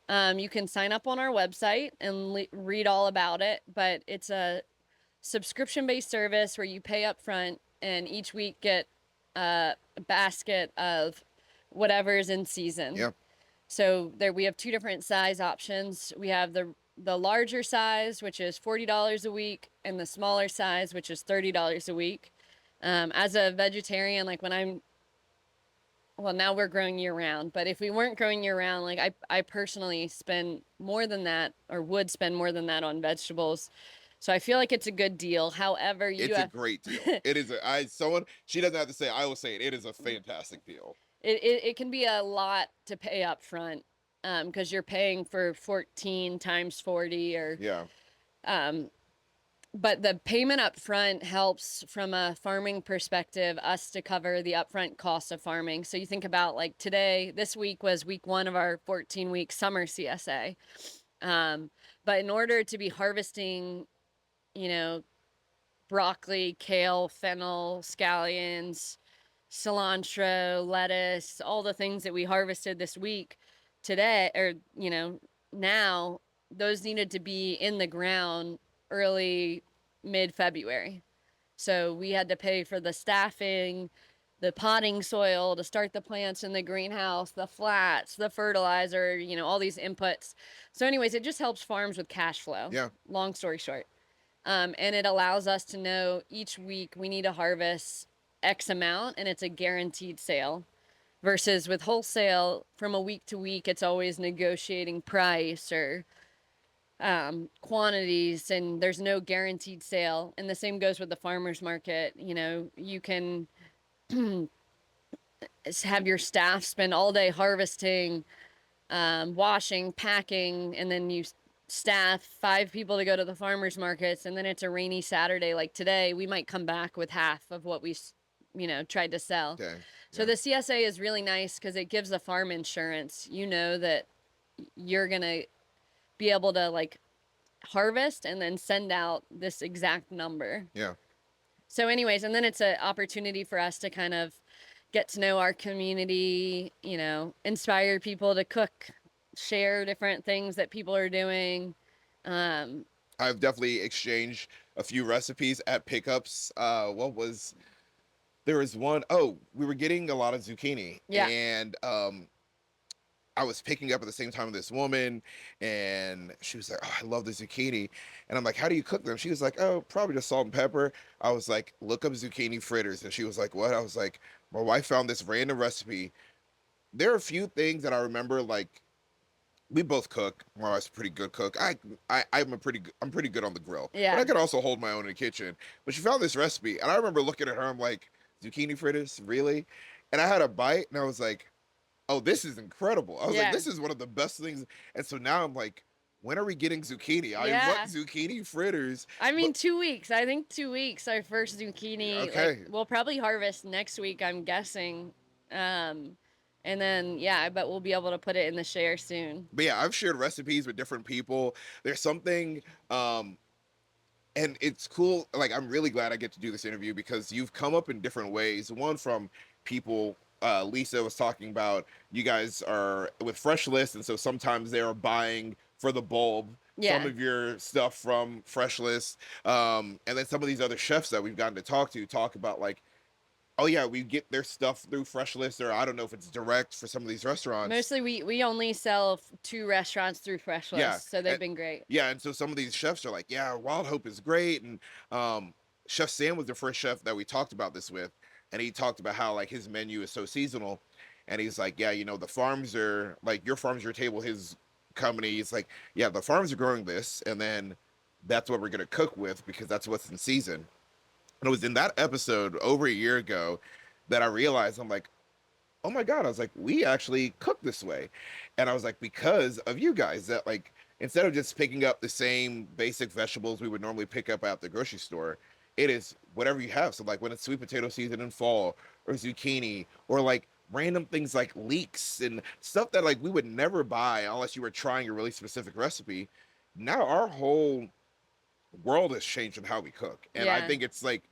You can sign up on our website and read all about it, but it's a subscription-based service where you pay up front and each week get a basket of whatever's in season. Yeah. So there we have two different size options. We have the larger size, which is $40 a week, and the smaller size, which is $30 a week. As a vegetarian, like well, now we're growing year round, but if we weren't growing year round, like I personally spend more than that, or would spend more than that on vegetables. So I feel like it's a good deal. However, It's a great deal. It is she doesn't have to say, I will say it. It is a fantastic deal. It can be a lot to pay up front, because you're paying for 14 times 40 or Yeah. But the payment up front helps from a farming perspective us to cover the upfront cost of farming. So you think about like this week was week 1 of our 14-week summer CSA. But in order to be harvesting, broccoli, kale, fennel, scallions, cilantro, lettuce, all the things that we harvested this week today, or, now those needed to be in the ground early mid-February. So we had to pay for the staffing, the potting soil to start the plants in the greenhouse, the flats, the fertilizer, all these inputs. So anyways, it just helps farms with cash flow. Yeah. Long story short. And it allows us to know each week we need to harvest X amount and it's a guaranteed sale. Versus with wholesale, from a week to week, it's always negotiating price or quantities, and there's no guaranteed sale. And the same goes with the farmers market. You can have your staff spend all day harvesting, washing, packing, and then you staff 5 people to go to the farmers markets, and then it's a rainy Saturday like today, we might come back with half of what we tried to sell. Okay. So the CSA is really nice because it gives the farm insurance. That you're gonna be able to like harvest and then send out this exact number. Yeah. So anyways, and then it's an opportunity for us to kind of get to know our community, inspire people to cook, share different things that people are doing. I've definitely exchanged a few recipes at pickups. There was one, we were getting a lot of zucchini. Yeah. And I was picking up at the same time with this woman, and she was like, "Oh, I love the zucchini." And I'm like, "How do you cook them?" She was like, "Oh, probably just salt and pepper." I was like, "Look up zucchini fritters." And she was like, "What?" I was like, "My wife found this random recipe." There are a few things that I remember, like, we both cook. My wife's a pretty good cook. I'm pretty good on the grill. Yeah. But I could also hold my own in the kitchen. But she found this recipe, and I remember looking at her, I'm like, "Zucchini fritters? Really?" And I had a bite, and I was like, "Oh, this is incredible." I was Yeah. like, "This is one of the best things." And so now I'm like, when are we getting zucchini? I Yeah. want zucchini fritters. I mean, 2 weeks. I think 2 weeks, our first zucchini. Okay. We'll probably harvest next week, I'm guessing. And then, yeah, I bet we'll be able to put it in the share soon. But yeah, I've shared recipes with different people. There's something, and it's cool. Like, I'm really glad I get to do this interview because you've come up in different ways. One from people, Lisa was talking about, you guys are with Fresh List, and so sometimes they're buying for the bulb Yeah. some of your stuff from Fresh List. And then some of these other chefs that we've gotten to talk about, like, oh yeah, we get their stuff through Fresh List, or I don't know if it's direct for some of these restaurants. Mostly we only sell 2 restaurants through Fresh List, Yeah, so they've and- been great. Yeah, and so some of these chefs are like, yeah, Wild Hope is great. And Chef Sam was the first chef that we talked about this with, and he talked about how like his menu is so seasonal. And he's like, yeah, the farms are like, your farms, your table, his company. He's like, yeah, the farms are growing this, and then that's what we're gonna cook with because that's what's in season. And it was in that episode over a year ago that I realized, I'm like, oh my God, I was like, we actually cook this way. And I was like, because of you guys, that like, instead of just picking up the same basic vegetables we would normally pick up at the grocery store, it is whatever you have. So like when it's sweet potato season in fall, or zucchini, or like random things like leeks and stuff that like we would never buy unless you were trying a really specific recipe. Now our whole world has changed in how we cook. And I Yeah. think it's like,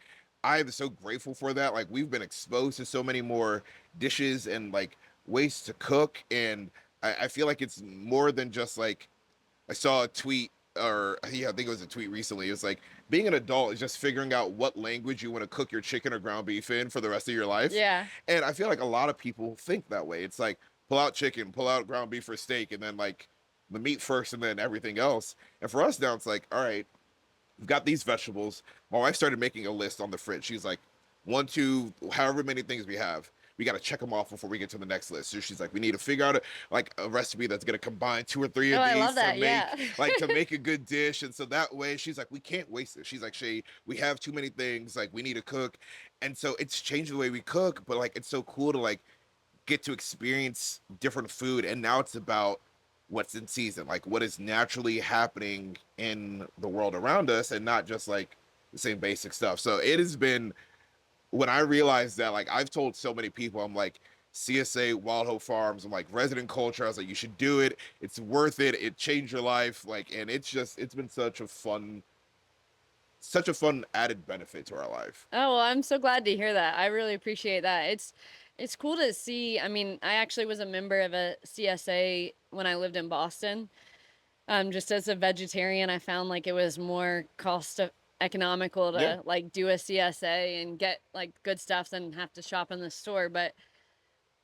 I am so grateful for that. Like we've been exposed to so many more dishes and like ways to cook. And I feel like it's more than just like, I saw a tweet or yeah, I think it was a tweet recently. It was like being an adult is just figuring out what language you want to cook your chicken or ground beef in for the rest of your life. Yeah. And I feel like a lot of people think that way. It's like pull out chicken, pull out ground beef for steak, and then like the meat first and then everything else. And for us now, it's like, all right, we've got these vegetables. My wife started making a list on the fridge. She's like, one, two, however many things we have. We got to check them off before we get to the next list. So she's like, we need to figure out a recipe that's gonna combine 2 or 3 of Oh, I these love that. to make Yeah. like to make a good dish. And so that way, she's like, we can't waste it. She's like, Shay, we have too many things. Like we need to cook, and so it's changed the way we cook. But like, it's so cool to like get to experience different food, and now it's about what's in season, like what is naturally happening in the world around us, and not just like the same basic stuff. So it has been, when I realized that, like I've told so many people, I'm like, CSA, Wild Hope Farms, I'm like, resident culture, I was like, you should do it, it's worth it, it changed your life, like, and it's been such a fun added benefit to our life. Oh, well, I'm so glad to hear that. I really appreciate that. It's cool to see. I mean, I actually was a member of a CSA when I lived in Boston. Just as a vegetarian, I found like it was more economical to Yeah. like do a CSA and get like good stuff than have to shop in the store. But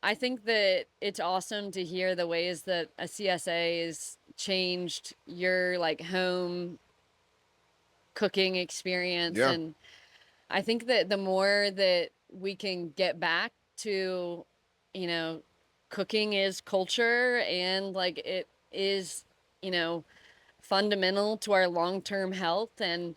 I think that it's awesome to hear the ways that a CSA has changed your like home cooking experience. Yeah. And I think that the more that we can get back to, you know, cooking is culture and like it is, you know, fundamental to our long-term health. And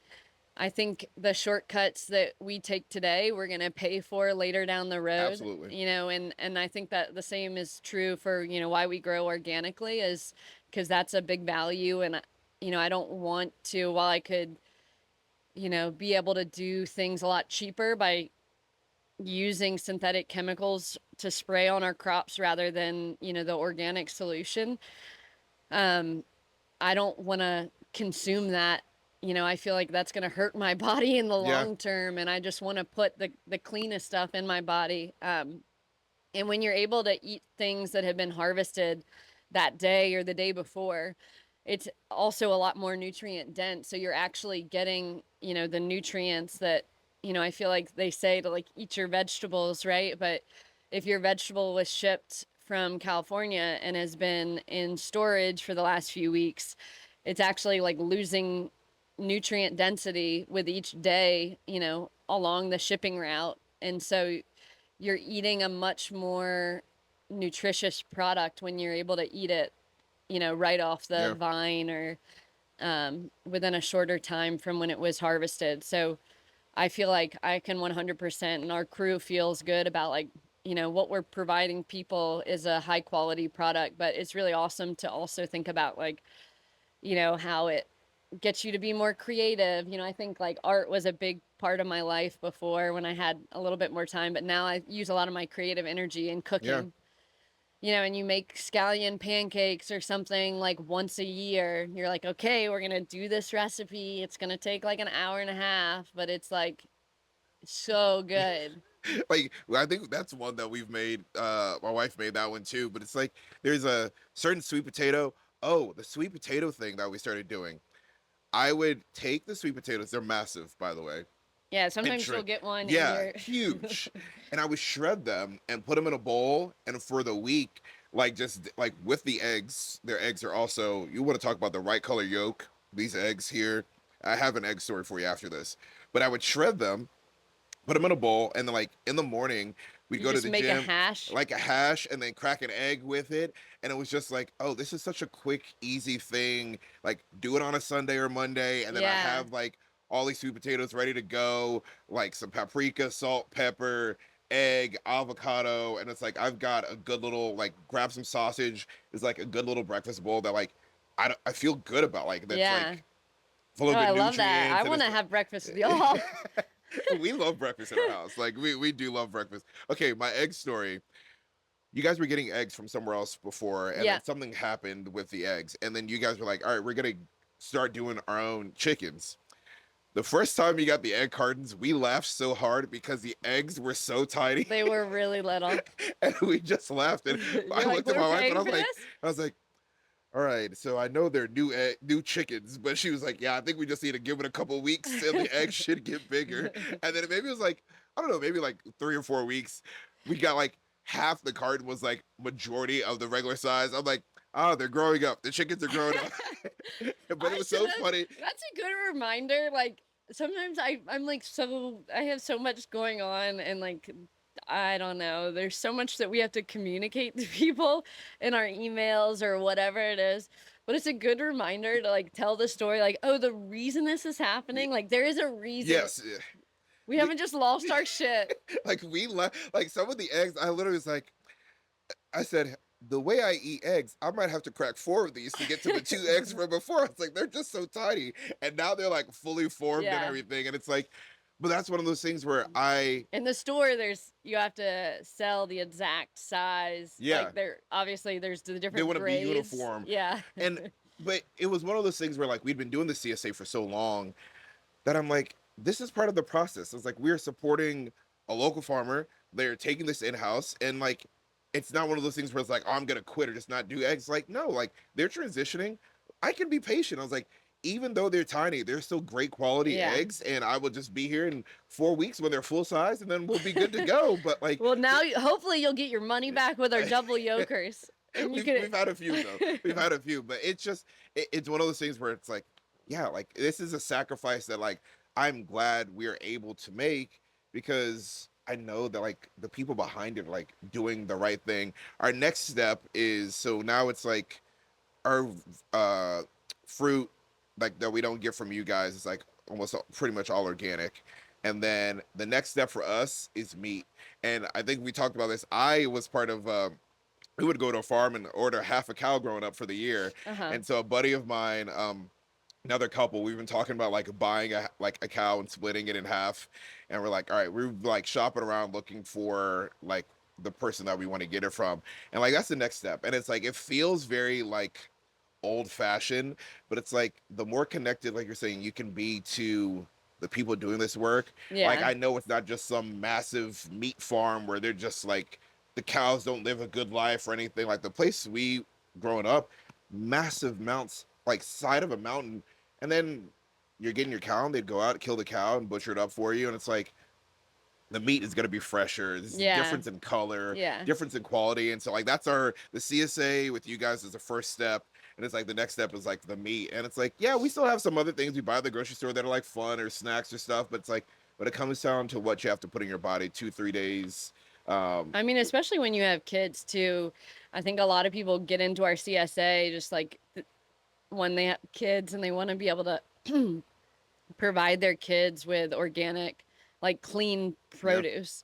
I think the shortcuts that we take today, we're going to pay for later down the road. Absolutely. You know, and I think that the same is true for, you know, why we grow organically, is because that's a big value. And, you know, I don't want to, while I could, you know, be able to do things a lot cheaper by using synthetic chemicals to spray on our crops rather than, you know, the organic solution. I don't want to consume that. You know, I feel like that's going to hurt my body in the Yeah. long term, and I just want to put the cleanest stuff in my body. And when you're able to eat things that have been harvested that day or the day before, it's also a lot more nutrient dense. So you're actually getting, you know, the nutrients that, you know, I feel like they say to like eat your vegetables, right? But if your vegetable was shipped from California and has been in storage for the last few weeks, it's actually like losing nutrient density with each day, you know, along the shipping route. And so you're eating a much more nutritious product when you're able to eat it, you know, right off the Yeah. vine or within a shorter time from when it was harvested. So I feel like I can 100%, and our crew feels good about like, you know, what we're providing people is a high quality product. But it's really awesome to also think about like, you know, how it gets you to be more creative. You know, I think like art was a big part of my life before when I had a little bit more time, but now I use a lot of my creative energy in cooking. Yeah. You know, and you make scallion pancakes or something like once a year. You're like, okay, we're gonna do this recipe. It's gonna take like an hour and a half, but it's like so good. Like I think that's one that we've made. My wife made that one too. But it's like there's a certain sweet potato. Oh, the sweet potato thing that we started doing. I would take the sweet potatoes. They're massive, by the way. Yeah, sometimes shred- you'll get one. Yeah, And huge. And I would shred them and put them in a bowl. And for the week, like just like with the eggs, their eggs are also. You want to talk about the right color yolk? These eggs here. I have an egg story for you after this. But I would shred them, put them in a bowl, and then like in the morning we'd you go to just the make gym, a hash. like a hash, and then crack an egg with it. And it was just like, oh, this is such a quick, easy thing. Like do it on a Sunday or Monday, and then I Yeah. have like all these sweet potatoes ready to go, like some paprika, salt, pepper, egg, avocado, and it's like I've got a good little like grab some sausage. It's like a good little breakfast bowl that like I feel good about, like that's Yeah. like full Oh, of good I love that. nutrients. I and want to it's- have breakfast with y'all. we love breakfast in our house. Like we do love breakfast. Okay, my egg story. You guys were getting eggs from somewhere else before, and Yeah. then something happened with the eggs, and then you guys were like, "All right, we're gonna start doing our own chickens." The first time you got the egg cartons, we laughed so hard because the eggs were so tiny, They were really little. and we just laughed. And You're I like, looked at "We're my wife, paying and for this?" I was like, all right, so I know they're new chickens, but she was like, yeah, I think we just need to give it a couple weeks and the eggs should get bigger. And then maybe it was like, I don't know, maybe like 3 or 4 weeks. We got like half the carton was like majority of the regular size. I'm like, oh, they're growing up. The chickens are growing up. But it I was should so have. funny. That's a good reminder. Like sometimes I'm like I have so much going on and like I don't know. There's so much that we have to communicate to people in our emails or whatever it is. But it's a good reminder to like tell the story like, oh, the reason this is Y- happening, like there is a reason. Yes. We We haven't just lost our shit. like like some of the eggs, I literally was like, I said, the way I eat eggs, I might have to crack 4 of these to get to the 2 eggs from before. It's like they're just so tiny, and now they're like fully formed and Yeah. everything. And it's like, but that's one of those things where I, In the store, you have to sell the exact size. yeah, Like there, obviously, there's the they different want to be grades. uniform. Yeah. And but it was one of those things where like we'd been doing the CSA for so long that I'm like, this is part of the process. It's like we're supporting a local farmer. They're taking this in house, and like, it's not one of those things where it's like, oh, I'm gonna quit or just not do eggs. Like, no, like they're transitioning. I can be patient. I was like, even though they're tiny, they're still great quality Yeah. eggs, and I will just be here in 4 weeks when they're full size, and then we'll be good to go. But like, Well, now hopefully you'll get your money back with our double yokers. And you we've had a few though. We've had a few, but it's just it's one of those things where it's like, yeah, like this is a sacrifice that like I'm glad we're able to make because I know that like the people behind it are like doing the right thing. Our next step is so now it's like our uh fruit like that we don't get from you guys is like almost pretty much all organic. And then the next step for us is meat. And I think we talked about this. I was part of we would go to a farm and order half a cow growing up for the year. Uh-huh. And so a buddy of mine, another couple, we've been talking about like buying a cow and splitting it in half. And we're like, all right, we're like shopping around looking for like the person that we want to get it from. And like that's the next step. And it's like it feels very like old fashioned, but it's like the more connected, like you're saying, you can be to the people doing this work. Like Yeah. I know it's not just some massive meat farm where they're just like the cows don't live a good life or anything. Like the place we growing up, massive mounts, like side of a mountain, and then you're getting your cow and they'd go out, kill the cow and butcher it up for you. And it's like the meat is gonna be fresher. There's Yeah. difference in color, Yeah. difference in quality. And so like that's the CSA with you guys is the first step. And it's like the next step is like the meat. And it's like, yeah, we still have some other things we buy at the grocery store that are like fun or snacks or stuff, but it's like when it comes down to what you have to put in your body 2 3 days. I mean, especially when you have kids too. I think a lot of people get into our CSA just like when they have kids and they want to be able to provide their kids with organic, like clean produce.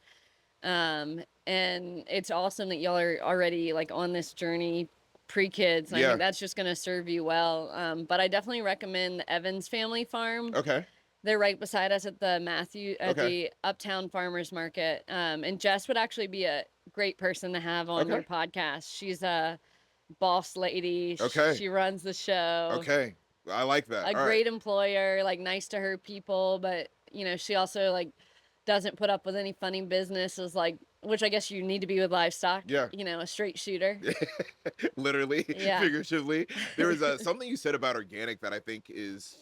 And it's awesome that y'all are already like on this journey pre-kids. And I Yeah. think that's just going to serve you well. But I definitely recommend the Evans Family Farm. Okay. They're right beside us at the Okay. the Uptown Farmers Market. And Jess would actually be a great person to have on Okay. your podcast. She's a boss lady. Okay. She runs the show. Okay. I like that. A All right. great employer, like nice to her people, but you know, she also like doesn't put up with any funny businesses like which I guess you need to be with livestock. Yeah. You know, a straight shooter. Literally, Yeah. figuratively. There was something you said about organic that I think is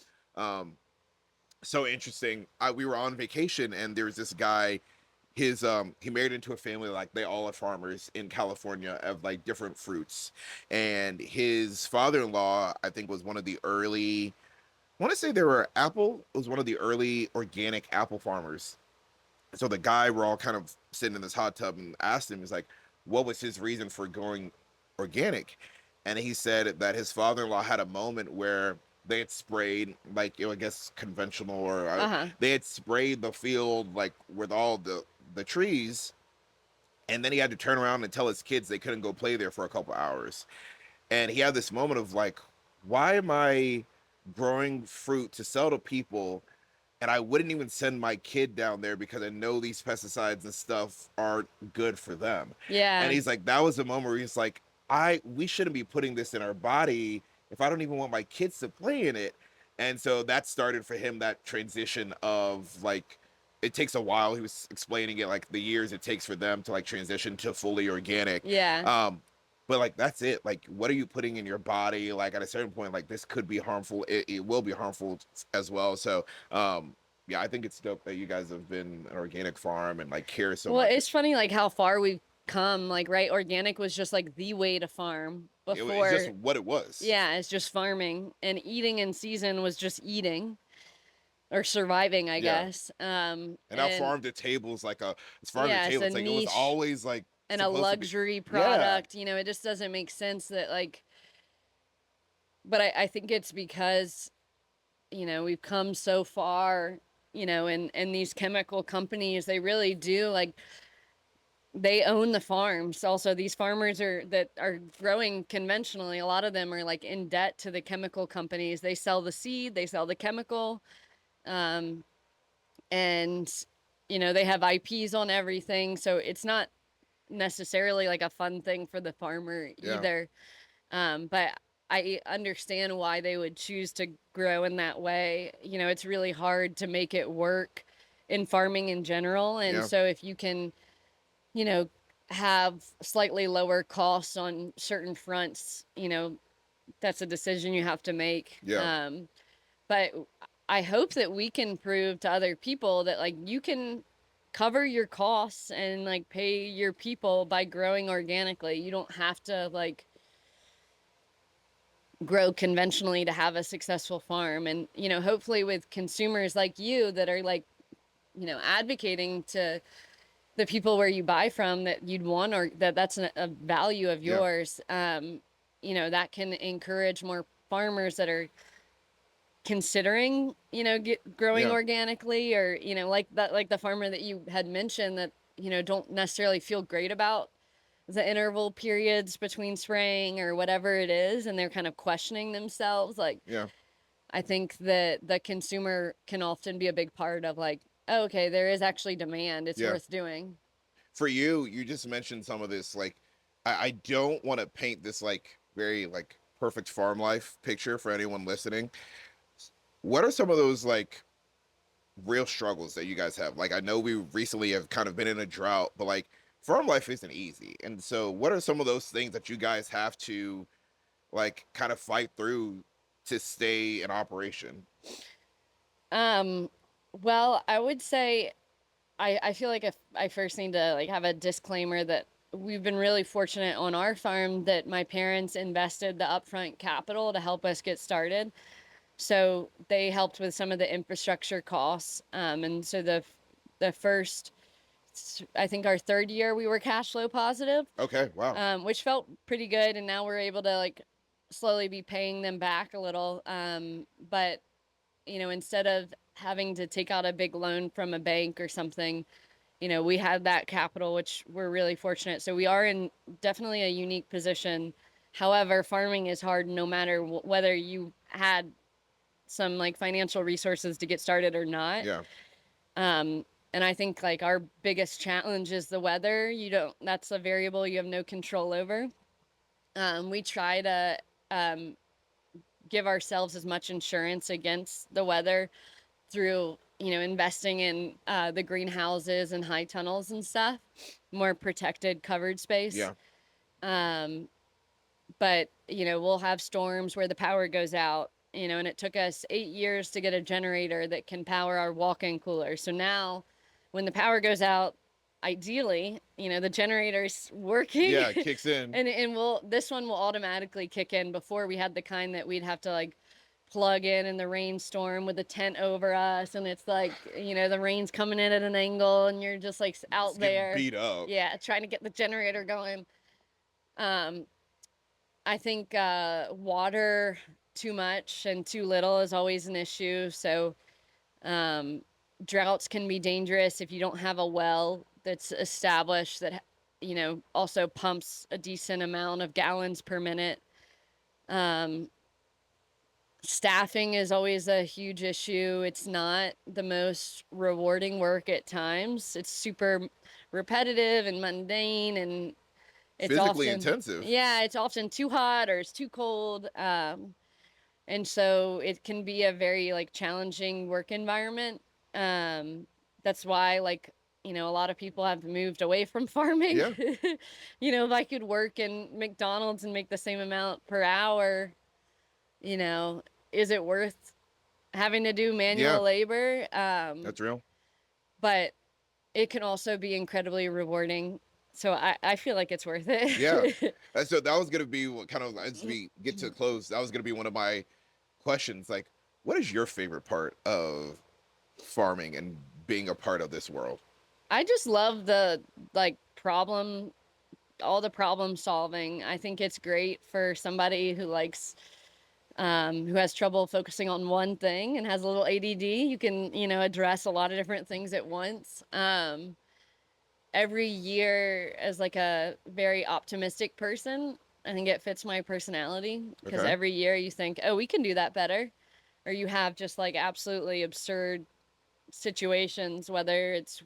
so interesting. We were on vacation and there was this guy, he married into a family like they all are farmers in California of like different fruits. And his father-in-law, I think, was one of the early, I want to say they were Apple, was one of the early organic apple farmers. So the guy, we're all kind of sitting in this hot tub and asked him, he's like, what was his reason for going organic? And he said that his father-in-law had a moment where they had sprayed, like, you know, I guess conventional or Uh-huh. they had sprayed the field like with all the trees, and then he had to turn around and tell his kids they couldn't go play there for a couple hours. And he had this moment of like, why am I growing fruit to sell to people and I wouldn't even send my kid down there because I know these pesticides and stuff aren't good for them. Yeah. And he's like, that was a moment where he's like, we shouldn't be putting this in our body if I don't even want my kids to play in it. And so that started for him that transition of like, it takes a while. He was explaining it like the years it takes for them to like transition to fully organic. Yeah. but like that's it. Like, what are you putting in your body? Like at a certain point, like this could be harmful. It will be harmful as well. So yeah, I think it's dope that you guys have been an organic farm and like care so Well, much. it's funny like how far we've come. Like, right, organic was just like the way to farm It's just before. what it was. Yeah, it's just farming, and eating in season was just eating or surviving, I Yeah. guess. And now farm to tables like a it's farm to Yeah, it's table. a It's like it was niche always like and a supposed to be. luxury Yeah. product. It just doesn't make sense that like. But I think it's because we've come so far. And these chemical companies, they really do like they own the farms. Also, these farmers that are growing conventionally, a lot of them are like in debt to the chemical companies. They sell the seed, they sell the chemical, um, and they have IPs on everything. So it's not necessarily like a fun thing for the farmer Yeah. either. But I understand why they would choose to grow in that way. It's really hard to make it work in farming in general. And Yeah. so if you can have slightly lower costs on certain fronts, that's a decision you have to make. Yeah. But I hope that we can prove to other people that like you can cover your costs and like pay your people by growing organically. You don't have to like grow conventionally to have a successful farm. And hopefully with consumers like you that are like advocating to the people where you buy from that you'd want, or that's a value of yours, that can encourage more farmers that are considering growing organically, or like that, like the farmer that you had mentioned that don't necessarily feel great about the interval periods between spraying or whatever it is, and they're kind of questioning themselves. Like, Yeah. I think that the consumer can often be a big part of like, oh, okay, there is actually demand, it's worth doing. For you, you just mentioned some of this. Like, I don't want to paint this like very like perfect farm life picture for anyone listening. What are some of those like real struggles that you guys have? Like, I know we recently have kind of been in a drought, but like farm life isn't easy. And so what are some of those things that you guys have to like kind of fight through to stay in operation? Well, I would say I feel like if I first need to like have a disclaimer that we've been really fortunate on our farm that my parents invested the upfront capital to help us get started. So they helped with some of the infrastructure costs. And so the first, I think our third year we were cash flow positive. Okay, wow. Which felt pretty good. And now we're able to like slowly be paying them back a little. But instead of having to take out a big loan from a bank or something, we had that capital, which we're really fortunate. So we are in definitely a unique position. However, farming is hard no matter whether you had some like financial resources to get started or not. Yeah. And I think like our biggest challenge is the weather. That's a variable you have no control over. We try to give ourselves as much insurance against the weather through investing in the greenhouses and high tunnels and stuff, more protected covered space. Yeah. But we'll have storms where the power goes out, and it took us 8 years to get a generator that can power our walk-in cooler. So now when the power goes out, ideally, the generator's working. Yeah, it kicks in. and this one will automatically kick in. Before we had the kind that we'd have to like plug in the rainstorm with a tent over us, and it's like the rain's coming in at an angle and you're just like out there beat up. Yeah, trying to get the generator going. I think water too much and too little is always an issue. So droughts can be dangerous if you don't have a well that's established that also pumps a decent amount of gallons per minute. Staffing is always a huge issue. It's not the most rewarding work at times. It's super repetitive and mundane, and it's physically often intensive. Yeah, it's often too hot or it's too cold. And so it can be a very like challenging work environment. That's why like, a lot of people have moved away from farming. Yeah. If I could work in McDonald's and make the same amount per hour, you know, is it worth having to do Yeah. manual labor? That's real. But it can also be incredibly rewarding. So I feel like it's worth Yeah. it. And so that was gonna be what kind of, as we get to a close, that was gonna be one of my questions. Like, what is your favorite part of farming and being a part of this world? I just love all the problem solving. I think it's great for somebody who who has trouble focusing on one thing and has a little ADD. You can, address a lot of different things at once. Every year, as like a very optimistic person, I think it fits my personality, because Okay. every year you think, oh, we can do that better. Or you have just like absolutely absurd situations, whether it's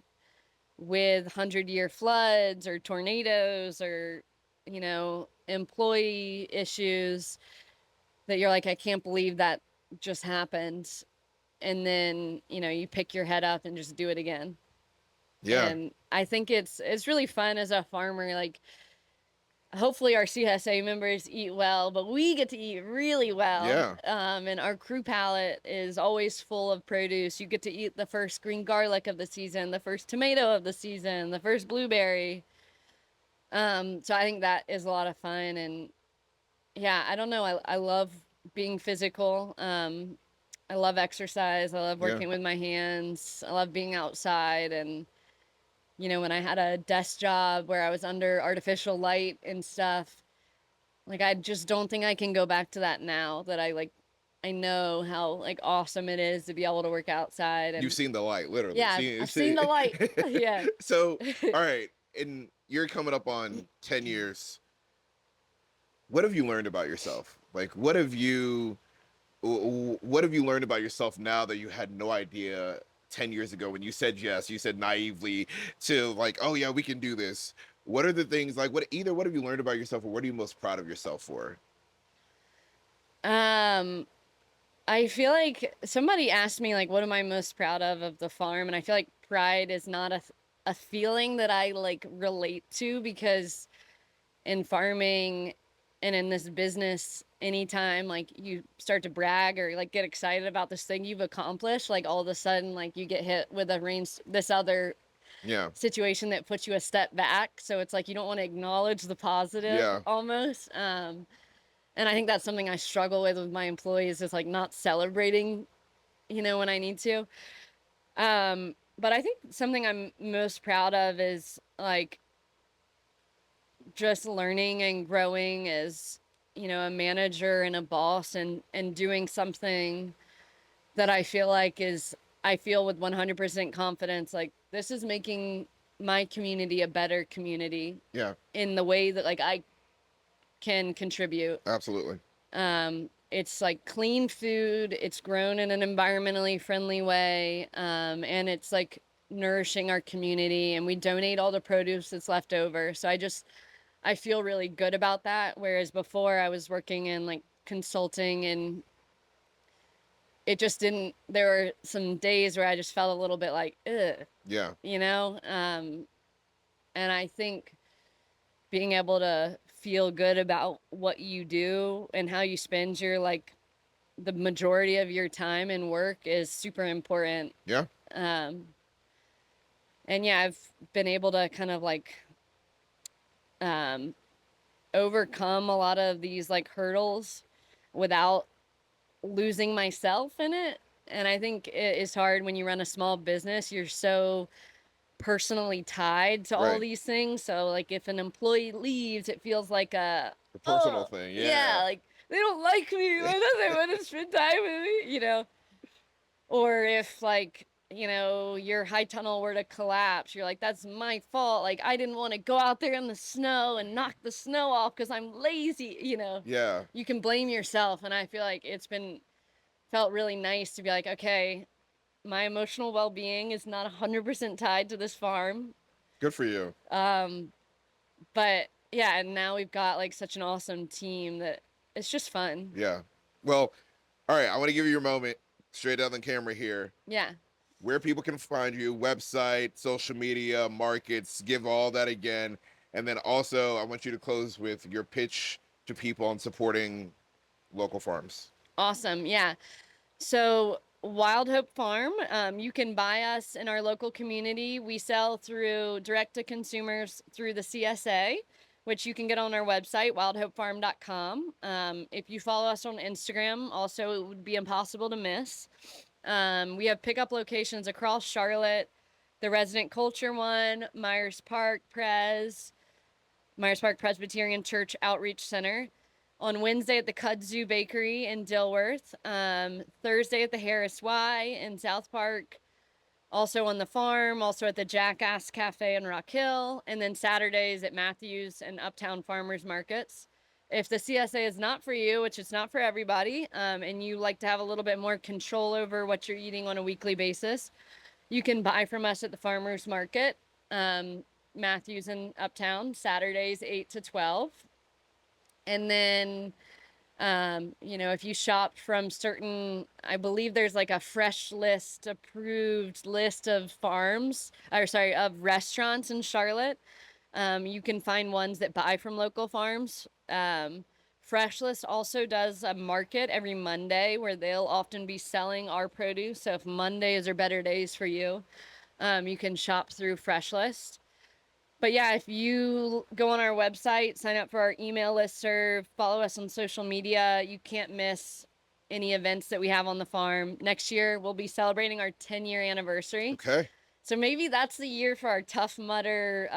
with 100-year floods or tornadoes or, employee issues, that you're like, I can't believe that just happened. And then, you pick your head up and just do it again. Yeah. And I think it's really fun as a farmer. Like, hopefully our CSA members eat well, but we get to eat really well. Yeah. And our crew palette is always full of produce. You get to eat the first green garlic of the season, the first tomato of the season, the first blueberry. So I think that is a lot of fun. And yeah, I don't know. I love being physical. I love exercise. I love Yeah. working with my hands. I love being outside. And when I had a desk job where I was under artificial light and stuff, like, I just don't think I can go back to that now that I know how like awesome it is to be able to work outside. And You've seen the light, literally. yeah, I've seen the light. Yeah. So, all right, and you're coming up on 10 years. What have you learned about yourself? Like, what have you learned about yourself now that you had no idea 10 years ago when you said yes, you said naively to, like, oh yeah, we can do this. What are the things, like, what have you learned about yourself, or what are you most proud of yourself for? I feel like somebody asked me, like, what am I most proud of the farm? And I feel like pride is not a feeling that I like relate to, because in farming and in this business, anytime like you start to brag or like get excited about this thing you've accomplished, like all of a sudden like you get hit with this other Yeah. situation that puts you a step back. So it's like you don't want to acknowledge the positive. Yeah. Almost. And I think that's something I struggle with my employees, is like not celebrating, when I need to. But I think something I'm most proud of is like just learning and growing as, a manager and a boss, and doing something that I feel with 100% confidence, like this is making my community a better community. Yeah. In the way that like I can contribute. Absolutely. It's like clean food, it's grown in an environmentally friendly way, and it's like nourishing our community, and we donate all the produce that's left over. So I feel really good about that. Whereas before I was working in like consulting, and it just didn't, there were some days where I just felt a little bit like, ugh. Yeah. And I think being able to feel good about what you do and how you spend your like the majority of your time in work is super important. Yeah. And yeah, I've been able to kind of like overcome a lot of these like hurdles without losing myself in it. And I think it is hard when you run a small business. You're so personally tied to all Right. these things. So like if an employee leaves, it feels like a personal thing. Yeah. like they don't like me. Why don't they want to spend time with me? Or if like, your high tunnel were to collapse, you're like, that's my fault. Like I didn't want to go out there in the snow and knock the snow off because I'm lazy. Yeah. You can blame yourself. And I feel like felt really nice to be like, okay, my emotional well-being is not 100% tied to this farm. Good for you. But yeah, and now we've got like such an awesome team that it's just fun. Yeah. Well, all right. I want to give you your moment straight down the camera here. Yeah. where people can find you, website, social media, markets, give all that again. And then also, I want you to close with your pitch to people on supporting local farms. Awesome. Yeah. So Wild Hope Farm, you can buy us in our local community. We sell through direct to consumers through the CSA, which you can get on our website, wildhopefarm.com. If you follow us on Instagram, also, it would be impossible to miss. We have pickup locations across Charlotte, the Resident Culture one, Myers Park Presbyterian Church Outreach Center. On Wednesday at the Kudzu Bakery in Dilworth, Thursday at the Harris Y in South Park, also on the farm, also at the Jackass Cafe in Rock Hill, and then Saturdays at Matthews and Uptown Farmers Markets. If the CSA is not for you, which it's not for everybody, and you like to have a little bit more control over what you're eating on a weekly basis, you can buy from us at the Farmers Market, Matthews and Uptown, Saturdays 8 to 12. And then, if you shop from certain, I believe there's like a Fresh List approved list of of restaurants in Charlotte. You can find ones that buy from local farms. Fresh List also does a market every Monday where they'll often be selling our produce. So if Mondays are better days for you, you can shop through Fresh List. But yeah, if you go on our website, sign up for our email listserv, follow us on social media, you can't miss any events that we have on the farm. Next year, we'll be celebrating our 10-year anniversary. Okay. So maybe that's the year for our Tough Mudder,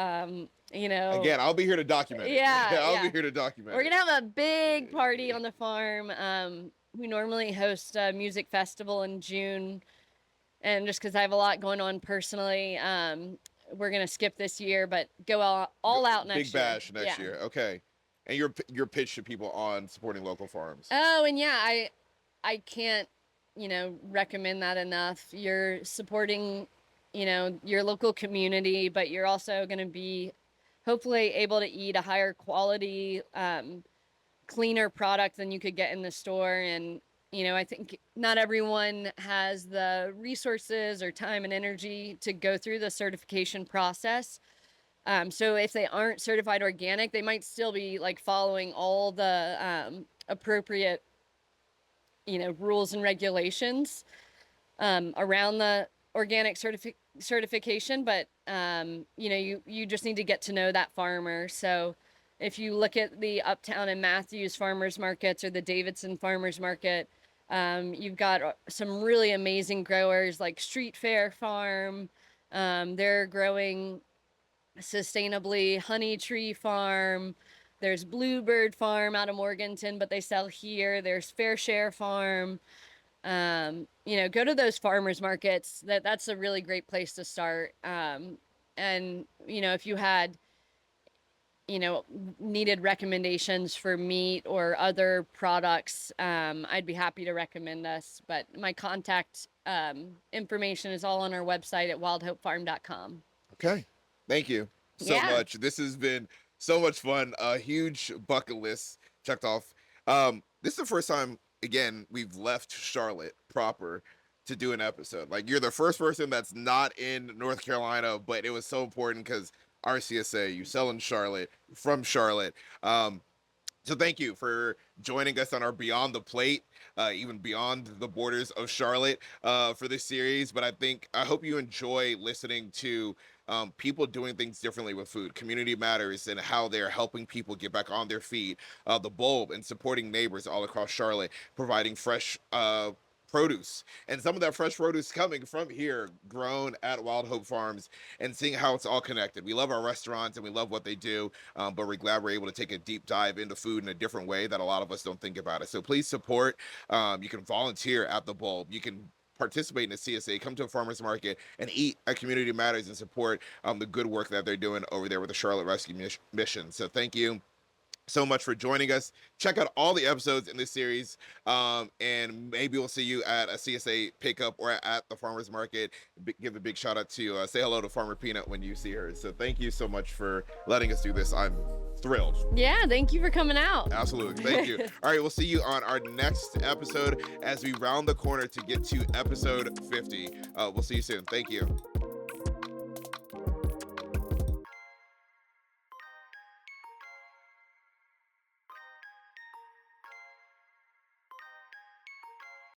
Again, I'll be here to document it. Yeah, I'll yeah. be here to document We're it. going to have a big party on the farm. We normally host a music festival in June. And just because I have a lot going on personally, we're going to skip this year, but go all out next year. Big bash next year. Okay. And your pitch to people on supporting local farms. Oh, and yeah, I can't, recommend that enough. You're supporting, your local community, but you're also going to be hopefully able to eat a higher quality, cleaner product than you could get in the store. And, I think not everyone has the resources or time and energy to go through the certification process. So if they aren't certified organic, they might still be like following all the appropriate, rules and regulations around the organic certification. But, you just need to get to know that farmer. So if you look at the Uptown and Matthews farmers markets or the Davidson farmers market, you've got some really amazing growers like Street Fair Farm. They're growing sustainably. Honey Tree Farm. There's Bluebird Farm out of Morganton, but they sell here. There's Fair Share Farm. Go to those farmers markets. That's a really great place to start. And if you had needed recommendations for meat or other products, I'd be happy to recommend us. But my contact information is all on our website at wildhopefarm.com. Okay. Thank you so much. This has been so much fun. A huge bucket list checked off. This is the first time, again, we've left Charlotte proper to do an episode. Like, you're the first person that's not in North Carolina, but it was so important because RCSA, you sell in Charlotte, from Charlotte. So thank you for joining us on our Beyond the Plate, even beyond the borders of Charlotte, for this series. But I hope you enjoy listening to people doing things differently with food. Community Matters and how they're helping people get back on their feet. The Bulb and supporting neighbors all across Charlotte, providing fresh produce, and some of that fresh produce coming from here, grown at Wild Hope Farms, and seeing how it's all connected. We love our restaurants and we love what they do, but we're glad we're able to take a deep dive into food in a different way that a lot of us don't think about it. So please support. You can volunteer at the Bulb. You can participate in the CSA, come to a farmer's market, and eat at Community Matters and support the good work that they're doing over there with the Charlotte Rescue Mission. So thank you so much for joining us. Check out all the episodes in this series, and maybe we'll see you at a CSA pickup or at the farmer's market. Give a big shout out to say hello to Farmer Peanut when you see her. So thank you so much for letting us do this. I'm thrilled. Yeah, thank you for coming out. Absolutely. Thank you. All right, we'll see you on our next episode as we round the corner to get to episode 50. We'll see you soon. Thank you.